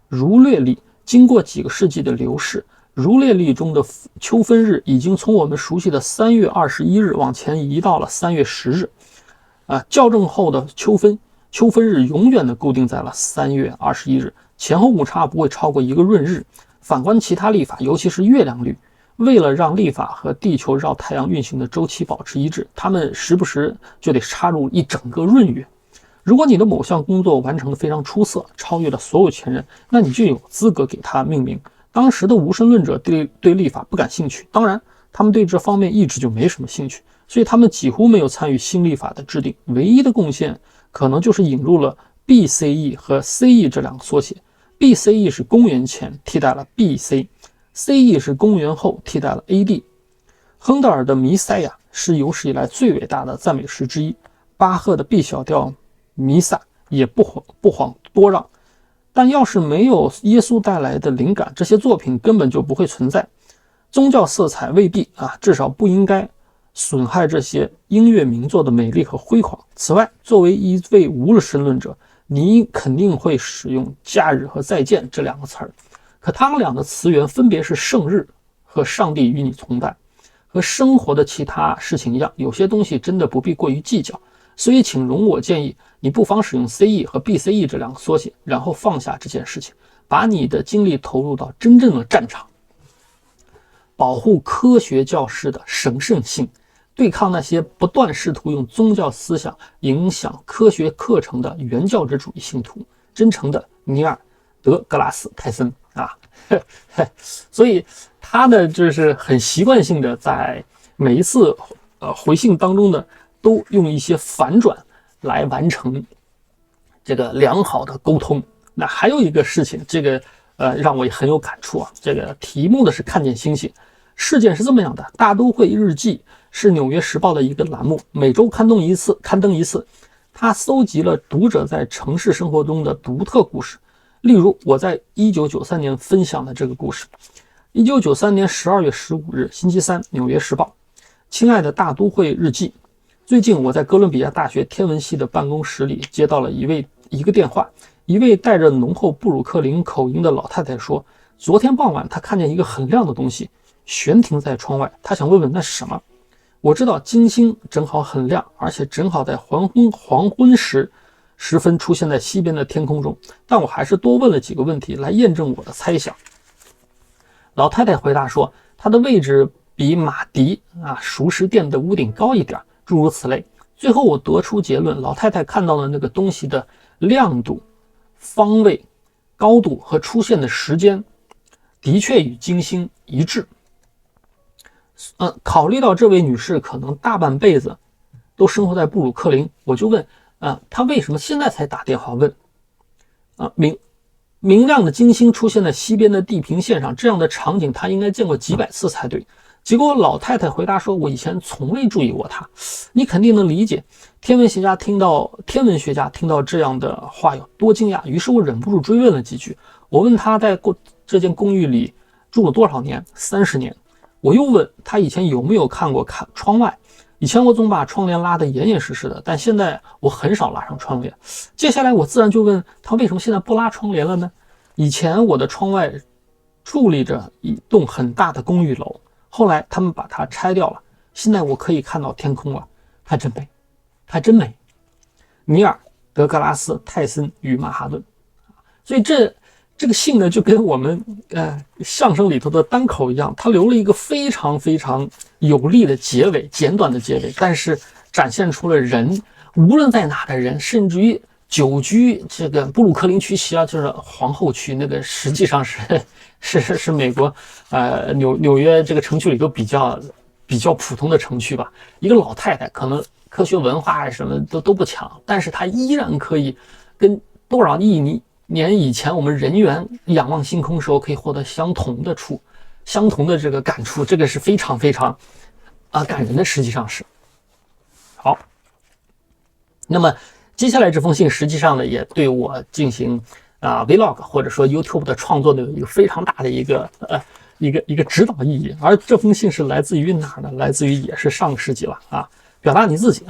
A: 儒略历。经过几个世纪的流逝，儒略历中的秋分日已经从我们熟悉的3月21日往前移到了3月10日。校正后的秋分日永远的固定在了3月21日，前后误差不会超过一个闰日。反观其他历法，尤其是月亮历，为了让历法和地球绕太阳运行的周期保持一致，他们时不时就得插入一整个闰月。如果你的某项工作完成的非常出色，超越了所有前人，那你就有资格给它命名。当时的无神论者对历法不感兴趣，当然他们对这方面一直就没什么兴趣，所以他们几乎没有参与新历法的制定。唯一的贡献可能就是引入了 BCE 和 CE 这两个缩写。 BCE 是公元前替代了 BC，CE 是公元后替代了 AD。 亨德尔的弥赛亚是有史以来最伟大的赞美诗之一，巴赫的 B 小调弥撒也不遑多让。但要是没有耶稣带来的灵感，这些作品根本就不会存在。宗教色彩未必至少不应该损害这些音乐名作的美丽和辉煌。此外，作为一位无神论者，你肯定会使用假日和再见这两个词儿，可它们俩的词源分别是圣日和上帝与你同在。和生活的其他事情一样，有些东西真的不必过于计较。所以请容我建议，你不妨使用 CE 和 BCE 这两个缩写，然后放下这件事情，把你的精力投入到真正的战场，保护科学教师的神圣性，对抗那些不断试图用宗教思想影响科学课程的原教旨主义信徒。真诚的，尼尔·德格拉斯·泰森所以他呢，就是很习惯性的在每一次回信当中呢，都用一些反转来完成这个良好的沟通。那还有一个事情，这个让我也很有感触这个题目的是看见星星。事件是这么样的，大都会日记是纽约时报的一个栏目，每周刊登一次。它搜集了读者在城市生活中的独特故事。例如我在1993年分享的这个故事。1993年12月15日星期三，纽约时报。亲爱的大都会日记，最近我在哥伦比亚大学天文系的办公室里接到了一个电话。一位带着浓厚布鲁克林口音的老太太说，昨天傍晚她看见一个很亮的东西悬停在窗外，她想问问那是什么。我知道金星正好很亮，而且正好在黄昏时分出现在西边的天空中，但我还是多问了几个问题来验证我的猜想。老太太回答说，它的位置比马迪熟食店的屋顶高一点，诸如此类。最后我得出结论，老太太看到的那个东西的亮度、方位、高度和出现的时间的确与金星一致。考虑到这位女士可能大半辈子都生活在布鲁克林，我就问她为什么现在才打电话问？明亮的金星出现在西边的地平线上，这样的场景她应该见过几百次才对。结果老太太回答说，我以前从未注意过它。你肯定能理解天文学家听到这样的话有多惊讶。于是我忍不住追问了几句。我问他在这间公寓里住了多少年？30年。我又问他以前有没有看窗外。以前我总把窗帘拉得严严实实的，但现在我很少拉上窗帘。接下来我自然就问他为什么现在不拉窗帘了呢？以前我的窗外矗立着一栋很大的公寓楼，后来他们把它拆掉了，现在我可以看到天空了。它真美，它真美。尼尔·德格拉斯·泰森与曼哈顿。所以这个信呢，就跟我们相声里头的单口一样，它留了一个非常非常有力的结尾，简短的结尾，但是展现出了人无论在哪的人，甚至于久居这个布鲁克林区西啊，就是皇后区那个，实际上是美国纽约这个城区里头比较普通的城区吧。一个老太太可能科学文化什么都不强，但是她依然可以跟多少亿年以前我们人猿仰望星空时候可以获得相同的这个感触，这个是非常非常感人的，实际上是。好，那么接下来这封信实际上呢，也对我进行vlog 或者说 YouTube 的创作呢有一个非常大的一个指导意义。而这封信是来自于哪儿呢？来自于也是上个世纪了表达你自己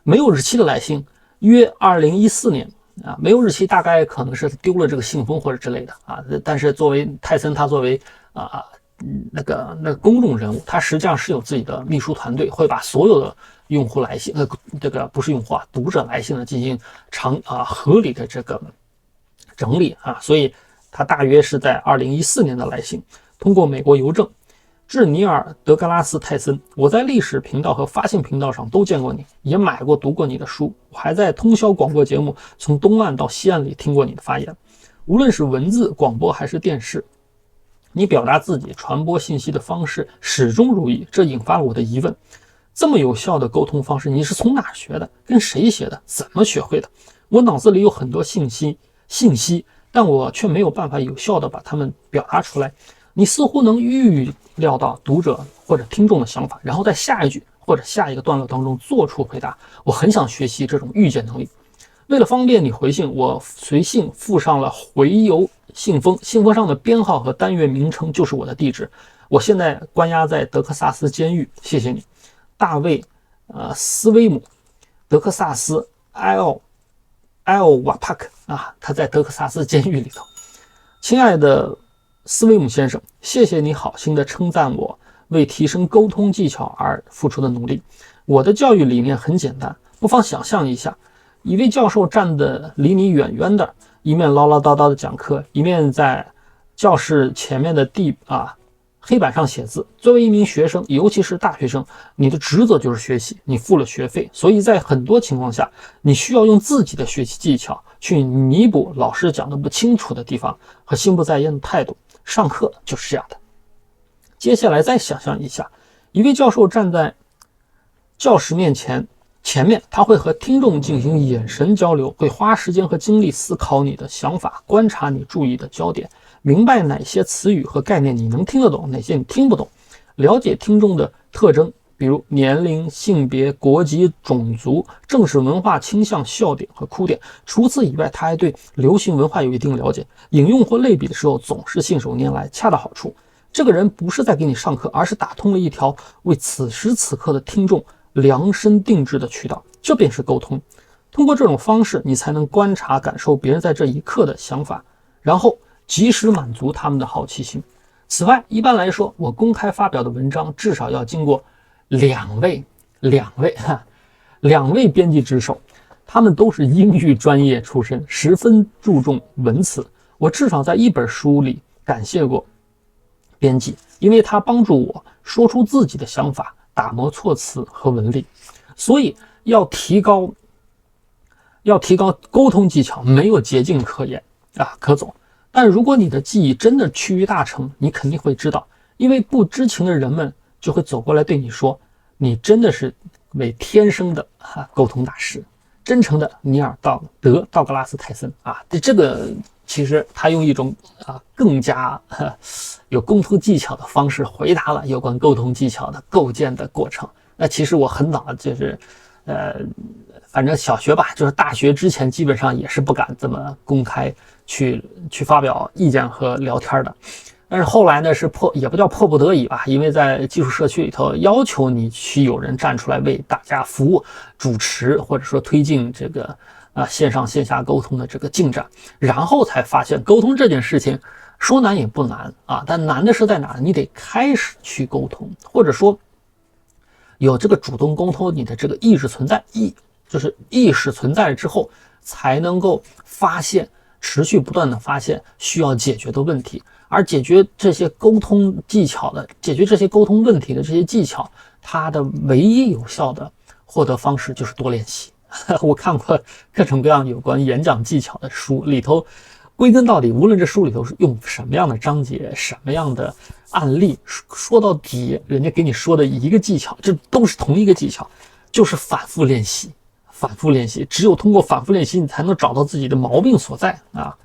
A: 没有日期的来信，约2014年没有日期，大概可能是丢了这个信封或者之类的但是作为泰森，他作为那个公众人物，他实际上是有自己的秘书团队，会把所有的用户来信这个不是用户读者来信呢进行合理的这个整理所以他大约是在2014年的来信，通过美国邮政致尼尔·德格拉斯·泰森。我在历史频道和发现频道上都见过你，也买过读过你的书，我还在通宵广播节目从东岸到西岸里听过你的发言。无论是文字广播还是电视，你表达自己传播信息的方式始终如一，这引发了我的疑问。这么有效的沟通方式，你是从哪学的？跟谁学的？怎么学会的？我脑子里有很多信息，但我却没有办法有效地把它们表达出来。你似乎能预料到读者或者听众的想法，然后在下一句或者下一个段落当中做出回答。我很想学习这种预见能力。为了方便你回信，我随信附上了回邮信封，信封上的编号和单元名称就是我的地址。我现在关押在德克萨斯监狱，谢谢你，大卫斯威姆，德克萨斯埃奥瓦帕克他在德克萨斯监狱里头。亲爱的斯威姆先生，谢谢你好心的称赞我为提升沟通技巧而付出的努力。我的教育理念很简单，不妨想象一下，一位教授站得离你远远的，一面唠唠叨叨的讲课，一面在教室前面的黑板上写字。作为一名学生，尤其是大学生，你的职责就是学习，你付了学费，所以在很多情况下，你需要用自己的学习技巧去弥补老师讲的不清楚的地方和心不在焉的态度。上课就是这样的。接下来再想象一下，一位教授站在教室前面，他会和听众进行眼神交流，会花时间和精力思考你的想法，观察你注意的焦点，明白哪些词语和概念你能听得懂，哪些你听不懂，了解听众的特征，比如年龄、性别、国籍、种族、政治文化倾向、笑点和哭点。除此以外，他还对流行文化有一定了解，引用或类比的时候总是信手拈来，恰到好处。这个人不是在给你上课，而是打通了一条为此时此刻的听众量身定制的渠道，这便是沟通。通过这种方式，你才能观察感受别人在这一刻的想法，然后及时满足他们的好奇心。此外，一般来说，我公开发表的文章至少要经过两位编辑之手，他们都是英语专业出身，十分注重文词。我至少在一本书里感谢过编辑，因为他帮助我说出自己的想法，打磨措辞和文力。所以要提高沟通技巧，没有捷径可走。但如果你的技艺真的趋于大成，你肯定会知道，因为不知情的人们就会走过来对你说，你真的是为天生的沟通大师。真诚的尼尔·道格拉斯·泰森这个其实他用一种更加有沟通技巧的方式回答了有关沟通技巧的构建的过程。那其实我很早就是反正小学吧，就是大学之前基本上也是不敢这么公开去发表意见和聊天的。但是后来呢，也不叫迫不得已吧，因为在技术社区里头要求你去有人站出来为大家服务，主持或者说推进这个线上线下沟通的这个进展，然后才发现沟通这件事情说难也不难但难的是在哪？你得开始去沟通，或者说有这个主动沟通，你的这个意识存在，就是意识存在之后，才能够发现持续不断的发现需要解决的问题，而解决这些沟通问题的这些技巧，它的唯一有效的获得方式就是多练习。我看过各种各样有关演讲技巧的书，里头归根到底，无论这书里头是用什么样的章节、什么样的案例，说到底，人家给你说的一个技巧，这都是同一个技巧，就是反复练习。反复练习，只有通过反复练习，你才能找到自己的毛病所在啊。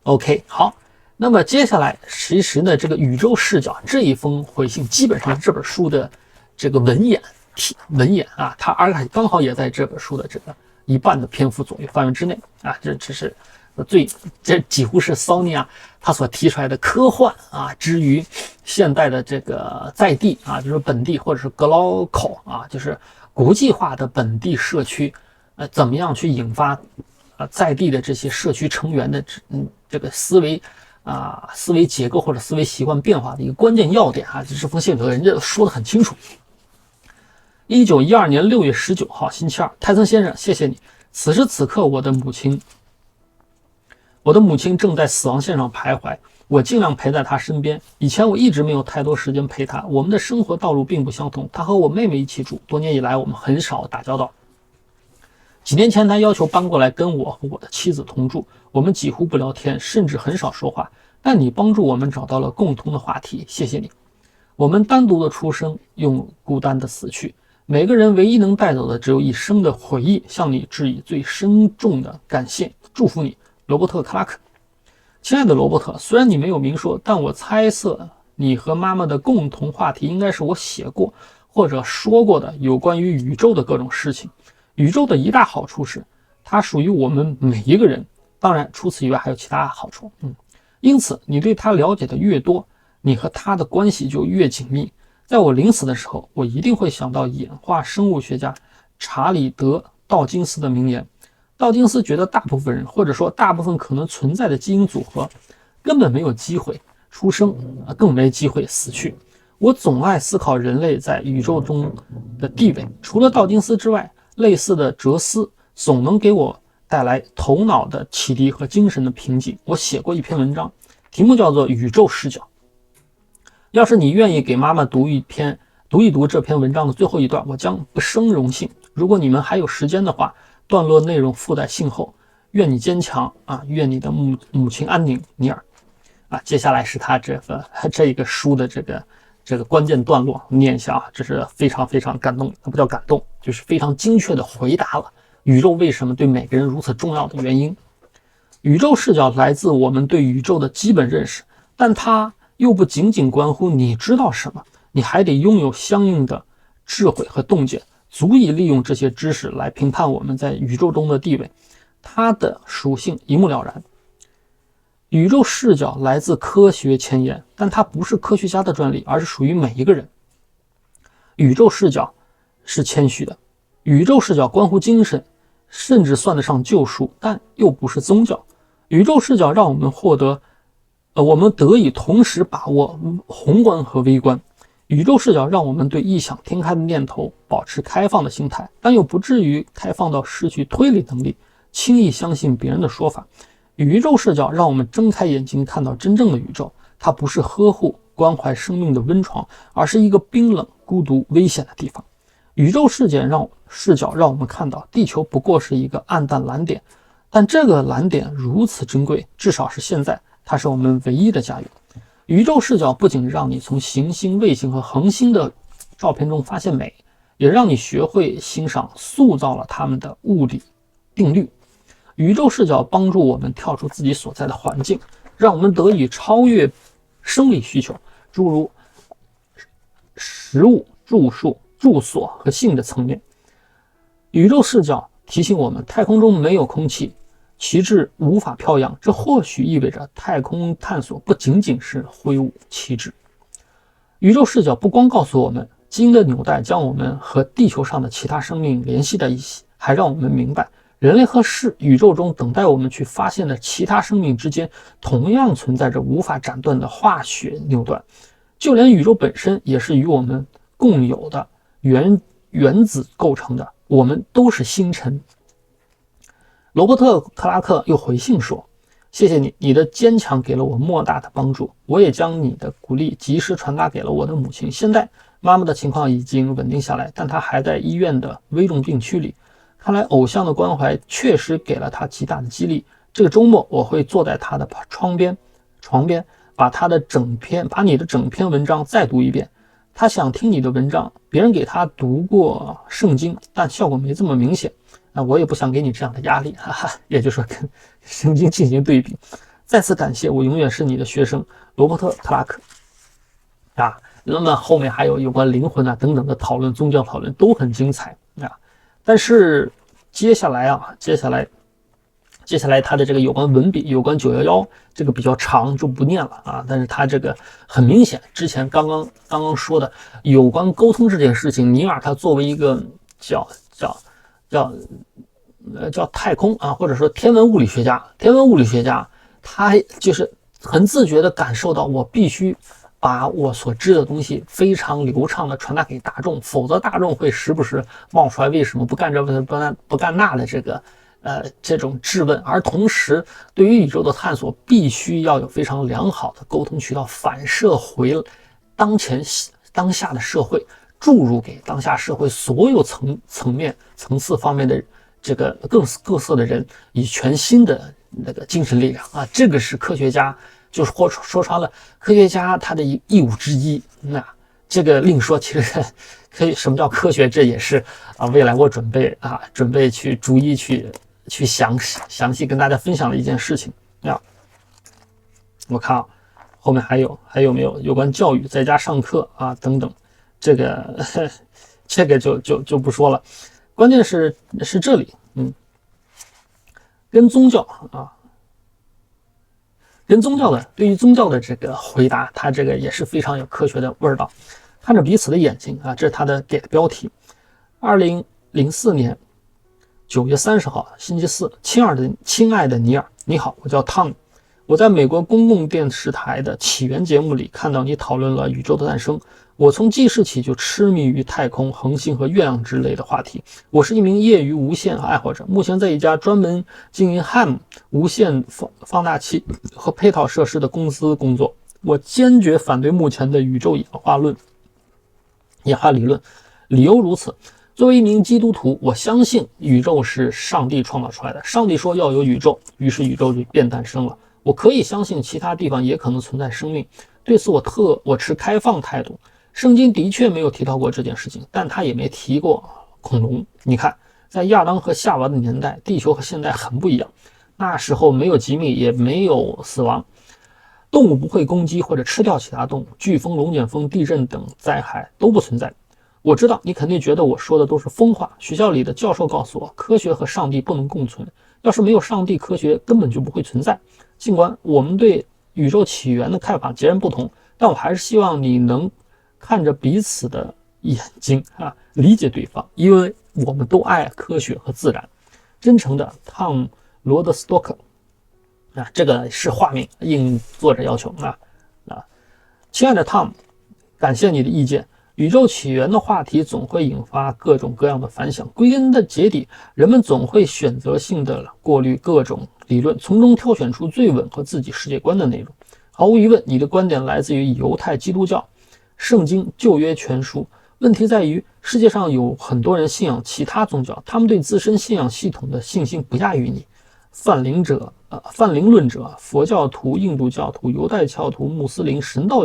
A: OK， 好，那么接下来，其实呢，这个宇宙视角这一封回信，基本上是这本书的这个文眼啊，它刚好也在这本书的这个一半的篇幅左右范围之内啊，这几乎是骚尼亚他所提出来的科幻啊，之于现代的这个在地啊，就是本地或者是 global 啊，就是国际化的本地社区，怎么样去引发在地的这些社区成员的这个思维结构或者思维习惯变化的一个关键要点啊，这封信里头人家说得很清楚。1912年6月19号星期二，泰森先生，谢谢你。此时此刻，我的母亲正在死亡线上徘徊，我尽量陪在她身边。以前我一直没有太多时间陪她，我们的生活道路并不相同。她和我妹妹一起住，多年以来我们很少打交道。几年前，她要求搬过来跟我和我的妻子同住，我们几乎不聊天，甚至很少说话。但你帮助我们找到了共同的话题，谢谢你。我们单独的出生，又孤单的死去。每个人唯一能带走的只有一生的回忆，向你致以最深重的感谢，祝福你，罗伯特·克拉克。亲爱的罗伯特，虽然你没有明说，但我猜测你和妈妈的共同话题应该是我写过或者说过的有关于宇宙的各种事情。宇宙的一大好处是，它属于我们每一个人，当然除此以外还有其他好处。因此你对它了解的越多，你和它的关系就越紧密。在我临死的时候，我一定会想到演化生物学家查理德·道金斯的名言。道金斯觉得大部分人，或者说大部分可能存在的基因组合，根本没有机会出生，更没机会死去。我总爱思考人类在宇宙中的地位。除了道金斯之外，类似的哲思总能给我带来头脑的启迪和精神的平静。我写过一篇文章，题目叫做《宇宙视角》。要是你愿意给妈妈读一读这篇文章的最后一段，我将不生荣幸。如果你们还有时间的话，段落内容附在信后。愿你坚强啊！愿你的母亲安宁，尼尔。接下来是他这个书的这个关键段落，念一下啊，这是非常非常感动，不叫感动，就是非常精确的回答了宇宙为什么对每个人如此重要的原因。宇宙视角来自我们对宇宙的基本认识，但它又不仅仅关乎你知道什么，你还得拥有相应的智慧和洞见，足以利用这些知识来评判我们在宇宙中的地位。它的属性一目了然。宇宙视角来自科学前沿，但它不是科学家的专利，而是属于每一个人。宇宙视角是谦虚的，宇宙视角关乎精神，甚至算得上救赎，但又不是宗教。宇宙视角让我们我们得以同时把握宏观和微观。宇宙视角让我们对异想天开的念头保持开放的心态，但又不至于开放到失去推理能力，轻易相信别人的说法。宇宙视角让我们睁开眼睛看到真正的宇宙，它不是呵护关怀生命的温床，而是一个冰冷、孤独、危险的地方。宇宙视角让我们看到地球不过是一个暗淡蓝点，但这个蓝点如此珍贵，至少是现在，它是我们唯一的家园。宇宙视角不仅让你从行星、卫星和恒星的照片中发现美，也让你学会欣赏塑造了它们的物理定律。宇宙视角帮助我们跳出自己所在的环境，让我们得以超越生理需求，诸如食物、住所和性的层面。宇宙视角提醒我们，太空中没有空气，旗帜无法飘扬，这或许意味着太空探索不仅仅是挥舞旗帜。宇宙视角不光告诉我们基因的纽带将我们和地球上的其他生命联系在一起，还让我们明白人类和宇宙中等待我们去发现的其他生命之间同样存在着无法斩断的化学纽带，就连宇宙本身也是与我们共有的原子构成的，我们都是星辰。罗伯特·克拉克又回信说，谢谢你，你的坚强给了我莫大的帮助，我也将你的鼓励及时传达给了我的母亲。现在妈妈的情况已经稳定下来，但她还在医院的危重病区里。看来偶像的关怀确实给了她极大的激励。这个周末我会坐在她的床边，把你的整篇文章再读一遍。她想听你的文章，别人给她读过圣经，但效果没这么明显。我也不想给你这样的压力，哈哈，也就是说跟圣经进行对比。再次感谢，我永远是你的学生，罗伯特·克拉克。那么后面还有关灵魂等等的讨论，宗教讨论都很精彩但是接下来他的这个有关文笔，有关911这个比较长，就不念了但是他这个很明显，之前刚刚说的有关沟通这件事情，尼尔他作为一个叫太空或者说天文物理学家，他就是很自觉地感受到，我必须把我所知的东西非常流畅地传达给大众，否则大众会时不时冒出来为什么不干这不干那的这种质问。而同时对于宇宙的探索必须要有非常良好的沟通渠道，反射回当下的社会，注入给当下社会所有层次方面的这个各色的人，以全新的那个精神力量这个是科学家，就是说穿了，科学家他的义务之一。那这个另说，其实可以什么叫科学，这也是未来我准备去逐一去详细跟大家分享的一件事情我看后面还有没有关教育在家上课等等，这个就不说了。关键是这里跟宗教对于宗教的这个回答，他这个也是非常有科学的味道。看着彼此的眼睛这是他的给的标题。2004年9月30号星期四，亲爱的尼尔，你好，我叫汤。我在美国公共电视台的起源节目里看到你讨论了宇宙的诞生。我从记事起就痴迷于太空、恒星和月亮之类的话题。我是一名业余无线爱好者，目前在一家专门经营 ham 无线放大器和配套设施的公司工作。我坚决反对目前的宇宙演化理论，理由如此。作为一名基督徒，我相信宇宙是上帝创造出来的。上帝说要有宇宙，于是宇宙就便诞生了。我可以相信其他地方也可能存在生命，对此我持开放态度。圣经的确没有提到过这件事情，但他也没提过恐龙。你看，在亚当和夏娃的年代，地球和现在很不一样。那时候没有疾病，也没有死亡，动物不会攻击或者吃掉其他动物，飓风、龙卷风、地震等灾害都不存在。我知道你肯定觉得我说的都是疯话。学校里的教授告诉我，科学和上帝不能共存，要是没有上帝，科学根本就不会存在。尽管我们对宇宙起源的看法截然不同，但我还是希望你能看着彼此的眼睛理解对方，因为我们都爱科学和自然。真诚的汤·罗德斯托克这个是化名，应作者要求亲爱的汤，感谢你的意见。宇宙起源的话题总会引发各种各样的反响，归根的结底，人们总会选择性的过滤各种理论，从中挑选出最吻合自己世界观的内容。毫无疑问，你的观点来自于犹太基督教、圣经、旧约全书。问题在于，世界上有很多人信仰其他宗教，他们对自身信仰系统的信心不亚于你。泛灵论者、佛教徒、印度教徒、犹太教徒、穆斯林、神道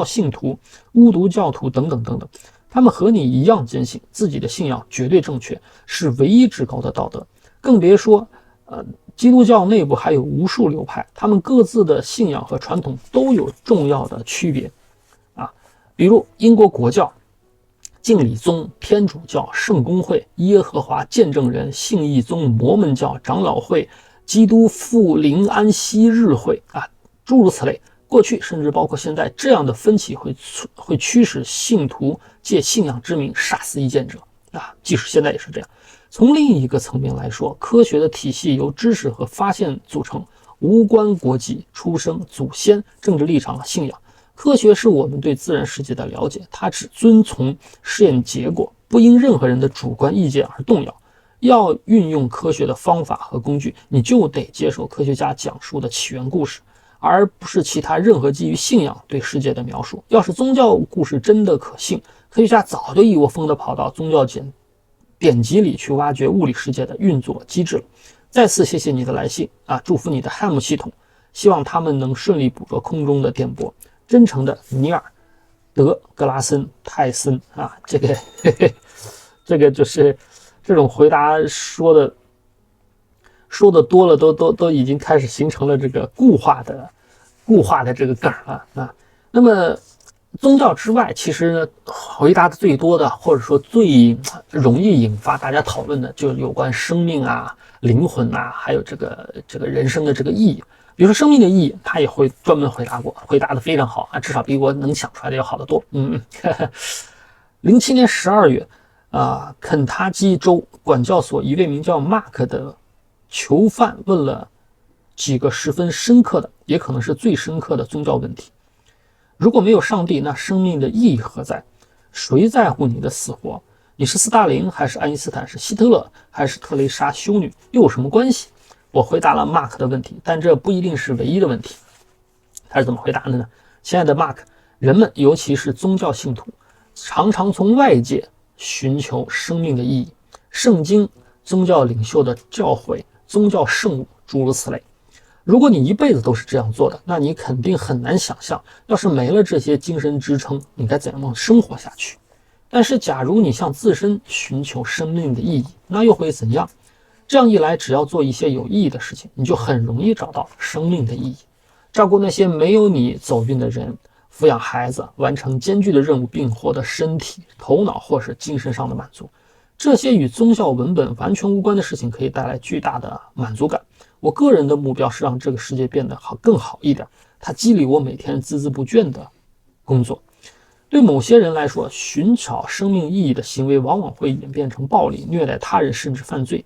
A: 信徒、巫毒教徒等等等等，他们和你一样坚信自己的信仰绝对正确，是唯一至高的道德。更别说基督教内部还有无数流派，他们各自的信仰和传统都有重要的区别比如英国国教、敬礼宗、天主教、圣公会、耶和华见证人、信义宗、摩门教、长老会、基督复临安息日会诸如此类。过去甚至包括现在，这样的分歧会驱使信徒借信仰之名杀死异见者即使现在也是这样。从另一个层面来说，科学的体系由知识和发现组成，无关国籍、出生、祖先、政治立场和信仰。科学是我们对自然世界的了解，它只遵从实验结果，不因任何人的主观意见而动摇。要运用科学的方法和工具，你就得接受科学家讲述的起源故事，而不是其他任何基于信仰对世界的描述。要是宗教故事真的可信，科学家早就一窝蜂地跑到宗教典籍里去挖掘物理世界的运作机制了。再次谢谢你的来信啊，祝福你的汉姆系统，希望他们能顺利捕捉空中的电波。真诚的尼尔·德格拉森·泰森啊，这个就是这种回答说的多了，都已经开始形成了这个固化的这个梗了啊。那么宗教之外，其实呢，回答的最多的，或者说最容易引发大家讨论的，就是有关生命啊、灵魂啊，还有这个人生的这个意义。比如说生命的意义，他也会专门回答过，回答的非常好啊，至少比我能想出来的要好得多。07年12月肯塔基州管教所一位名叫 Mark 的囚犯问了几个十分深刻的，也可能是最深刻的宗教问题。如果没有上帝，那生命的意义何在？谁在乎你的死活？你是斯大林还是爱因斯坦？是希特勒还是特蕾莎修女？又有什么关系？我回答了 Mark 的问题，但这不一定是唯一的问题。他是怎么回答的呢？亲爱的 Mark， 人们尤其是宗教信徒常常从外界寻求生命的意义，圣经、宗教领袖的教诲、宗教圣物，诸如此类。如果你一辈子都是这样做的，那你肯定很难想象，要是没了这些精神支撑，你该怎样生活下去。但是假如你向自身寻求生命的意义，那又会怎样？这样一来，只要做一些有意义的事情，你就很容易找到生命的意义。照顾那些没有你走运的人，抚养孩子，完成艰巨的任务，并获得身体、头脑或是精神上的满足，这些与宗教文本完全无关的事情，可以带来巨大的满足感。我个人的目标是让这个世界变得更好一点，它激励我每天孜孜不倦的工作。对某些人来说，寻找生命意义的行为往往会演变成暴力、虐待他人，甚至犯罪。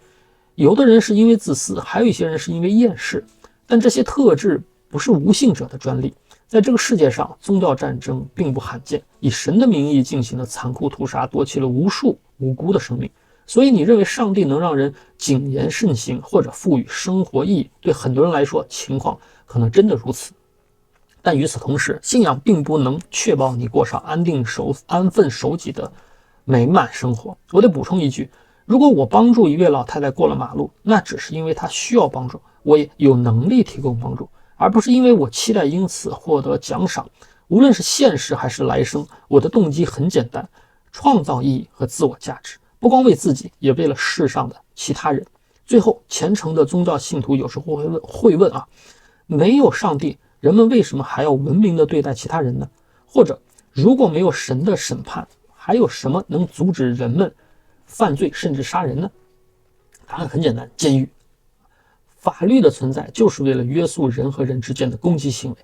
A: 有的人是因为自私，还有一些人是因为厌世，但这些特质不是无信者的专利。在这个世界上，宗教战争并不罕见，以神的名义进行的残酷屠杀夺去了无数无辜的生命。所以你认为上帝能让人谨言慎行或者赋予生活意义，对很多人来说情况可能真的如此。但与此同时，信仰并不能确保你过上安分守己的美满生活。我得补充一句，如果我帮助一位老太太过了马路，那只是因为她需要帮助，我也有能力提供帮助，而不是因为我期待因此获得奖赏。无论是现实还是来生，我的动机很简单，创造意义和自我价值，不光为自己，也为了世上的其他人。最后，虔诚的宗教信徒有时候会问没有上帝，人们为什么还要文明地对待其他人呢？或者，如果没有神的审判，还有什么能阻止人们犯罪甚至杀人呢？答案很简单，监狱。法律的存在就是为了约束人和人之间的攻击行为，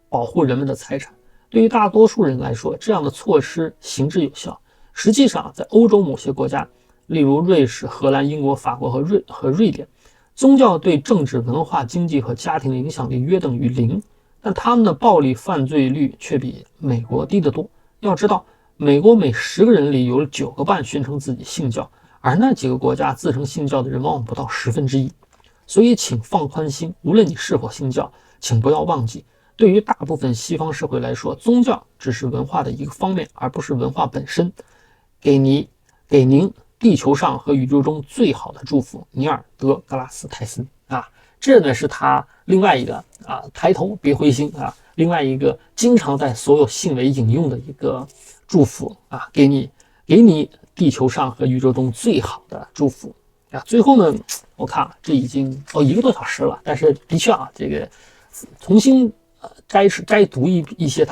A: 保护人们的财产。对于大多数人来说，这样的措施行之有效。实际上，在欧洲某些国家，例如瑞士、荷兰、英国、法国和瑞典，宗教对政治、文化、经济和家庭的影响力约等于0，但他们的暴力犯罪率却比美国低得多。要知道，美国每10个人里有9个半宣称自己信教，而那几个国家自称信教的人往往不到1/10。所以请放宽心，无论你是否信教，请不要忘记，对于大部分西方社会来说，宗教只是文化的一个方面，而不是文化本身。给您地球上和宇宙中最好的祝福，尼尔·德格拉斯·泰森这呢是他另外一个抬头别灰心另外一个经常在所有信里引用的一个祝福给你地球上和宇宙中最好的祝福最后呢，我看这已经1个多小时了，但是的确这个重新摘读一些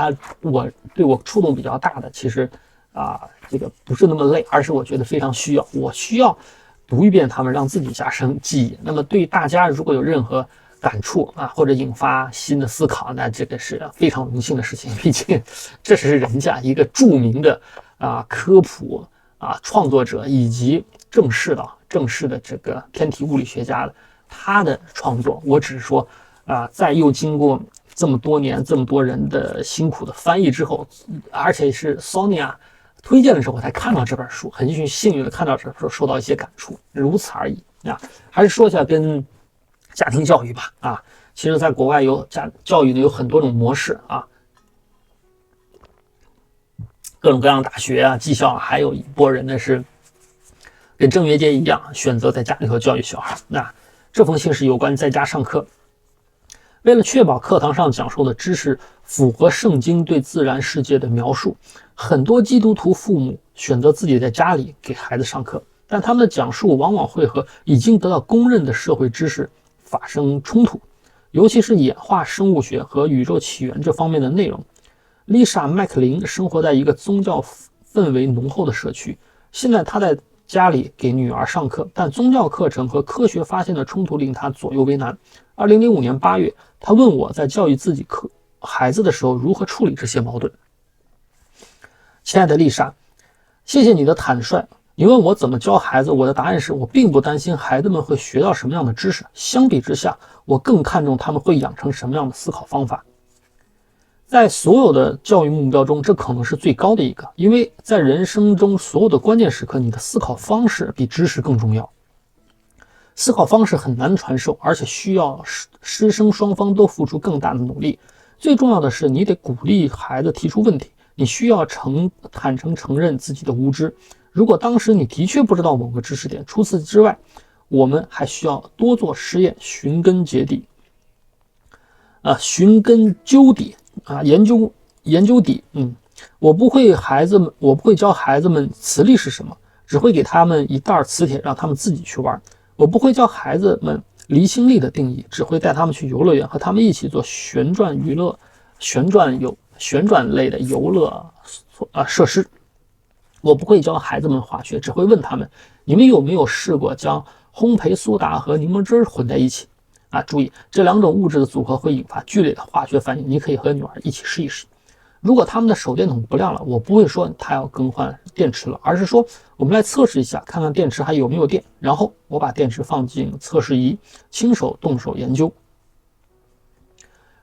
A: 对我触动比较大的，其实这个不是那么累，而是我觉得非常需要，我需要读一遍他们，让自己加深记忆。那么对大家如果有任何感触或者引发新的思考，那这个是非常荣幸的事情。毕竟这是人家一个著名的科普创作者以及正式的这个天体物理学家的他的创作。我只是说在又经过这么多年这么多人的辛苦的翻译之后，而且是 Sonia 推荐的时候我才看到这本书，很幸运的看到这本书，受到一些感触，如此而已啊。还是说一下跟家庭教育吧啊，其实在国外有教育呢有很多种模式啊，各种各样的大学啊、技校啊，还有一波人呢是跟郑渊洁一样，选择在家里头教育小孩。那这封信是有关在家上课。为了确保课堂上讲授的知识符合圣经对自然世界的描述，很多基督徒父母选择自己在家里给孩子上课，但他们的讲述往往会和已经得到公认的社会知识发生冲突，尤其是演化生物学和宇宙起源这方面的内容。丽莎·麦克林生活在一个宗教氛围浓厚的社区，现在她在家里给女儿上课，但宗教课程和科学发现的冲突令她左右为难。2005年8月，她问我在教育自己孩子的时候如何处理这些矛盾。亲爱的丽莎，谢谢你的坦率。你问我怎么教孩子，我的答案是我并不担心孩子们会学到什么样的知识，相比之下，我更看重他们会养成什么样的思考方法。在所有的教育目标中，这可能是最高的一个，因为在人生中所有的关键时刻，你的思考方式比知识更重要。思考方式很难传授，而且需要师生双方都付出更大的努力。最重要的是，你得鼓励孩子提出问题，你需要坦诚承认自己的无知。如果当时你的确不知道某个知识点，除此之外，我们还需要多做实验，寻根究底研究底。我不会教孩子们磁力是什么，只会给他们一袋磁铁让他们自己去玩。我不会教孩子们离心力的定义，只会带他们去游乐园，和他们一起做旋转类的游乐设施。我不会教孩子们化学，只会问他们：你们有没有试过将烘焙苏打和柠檬汁混在一起？注意，这两种物质的组合会引发剧烈的化学反应，你可以和女儿一起试一试。如果他们的手电筒不亮了，我不会说他要更换电池了，而是说我们来测试一下，看看电池还有没有电，然后我把电池放进测试仪，动手研究。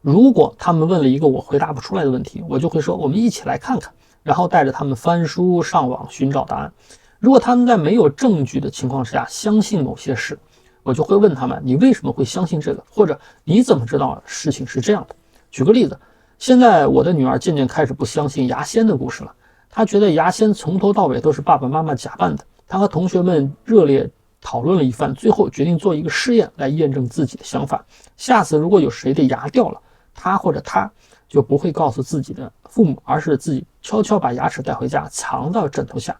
A: 如果他们问了一个我回答不出来的问题，我就会说我们一起来看看，然后带着他们翻书上网寻找答案。如果他们在没有证据的情况下相信某些事，我就会问他们，你为什么会相信这个，或者你怎么知道事情是这样的。举个例子，现在我的女儿渐渐开始不相信牙仙的故事了，她觉得牙仙从头到尾都是爸爸妈妈假扮的。她和同学们热烈讨论了一番，最后决定做一个试验来验证自己的想法。下次如果有谁的牙掉了，她或者他就不会告诉自己的父母，而是自己悄悄把牙齿带回家藏到枕头下。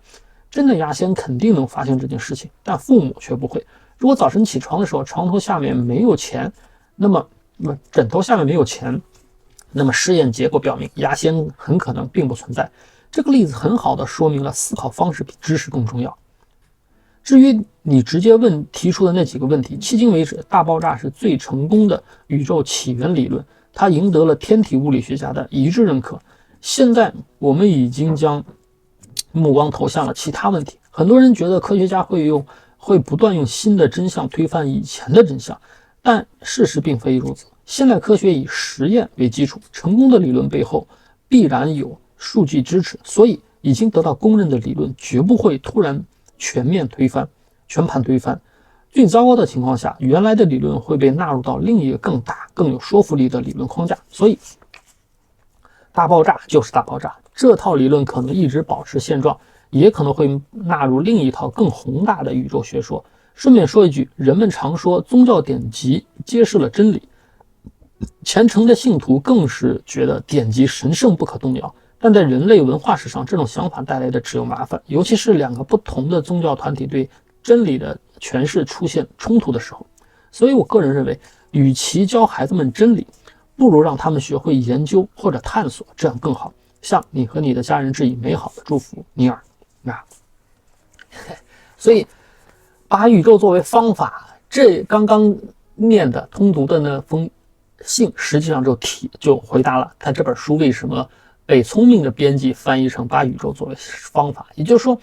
A: 真的牙仙肯定能发现这件事情，但父母却不会。如果早晨起床的时候床头下面没有钱，那么枕头下面没有钱，那么试验结果表明牙仙很可能并不存在。这个例子很好的说明了思考方式比知识更重要。至于你直接提出的那几个问题，迄今为止大爆炸是最成功的宇宙起源理论，它赢得了天体物理学家的一致认可。现在我们已经将目光投向了其他问题。很多人觉得科学家会不断用新的真相推翻以前的真相，但事实并非如此。现代科学以实验为基础，成功的理论背后必然有数据支持，所以已经得到公认的理论绝不会突然全盘推翻。最糟糕的情况下，原来的理论会被纳入到另一个更大更有说服力的理论框架。所以大爆炸就是大爆炸，这套理论可能一直保持现状，也可能会纳入另一套更宏大的宇宙学说。顺便说一句，人们常说宗教典籍揭示了真理，虔诚的信徒更是觉得典籍神圣不可动摇。但在人类文化史上，这种想法带来的只有麻烦，尤其是两个不同的宗教团体对真理的诠释出现冲突的时候。所以我个人认为，与其教孩子们真理，不如让他们学会研究或者探索，这样更好。向你和你的家人致以美好的祝福，尼尔。所以把宇宙作为方法，这刚刚念的通读的那封信，实际上就回答了他这本书为什么被聪明的编辑翻译成把宇宙作为方法。也就是说，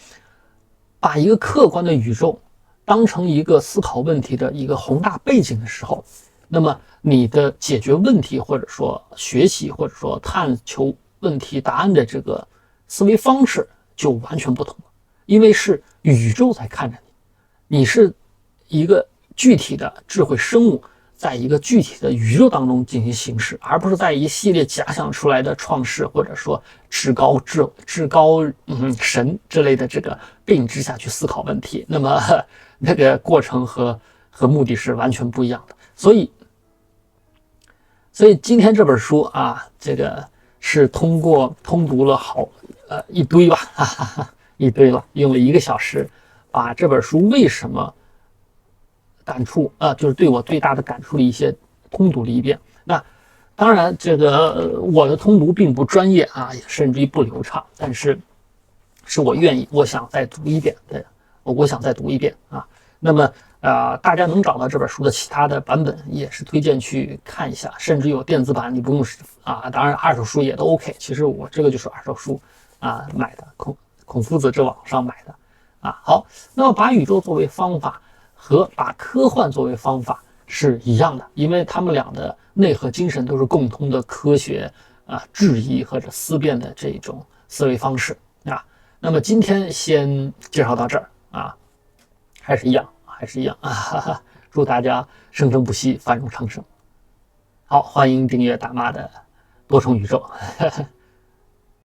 A: 把一个客观的宇宙当成一个思考问题的一个宏大背景的时候，那么你的解决问题或者说学习或者说探求问题答案的这个思维方式就完全不同了，因为是宇宙在看着你，你是一个具体的智慧生物，在一个具体的宇宙当中进行行事，而不是在一系列假想出来的创世或者说至高神之类的这个背景之下去思考问题。那么那个过程和目的是完全不一样的。所以今天这本书啊，这个是通读了一堆吧，一堆了，用了1个小时，把这本书为什么感触就是对我最大的感触的一些通读了一遍。那当然，这个我的通读并不专业啊，甚至于不流畅，但是我愿意，我想再读一遍，对，我想再读一遍啊。那么大家能找到这本书的其他的版本，也是推荐去看一下，甚至有电子版，你不用当然二手书也都 OK。其实我这个就是二手书买的，孔夫子之网上买的好，那么把宇宙作为方法和把科幻作为方法是一样的，因为他们俩的内核精神都是共通的科学质疑或者思辨的这种思维方式那么今天先介绍到这儿还是一样祝大家生生不息，繁荣昌盛。好，欢迎订阅大妈的多重宇宙。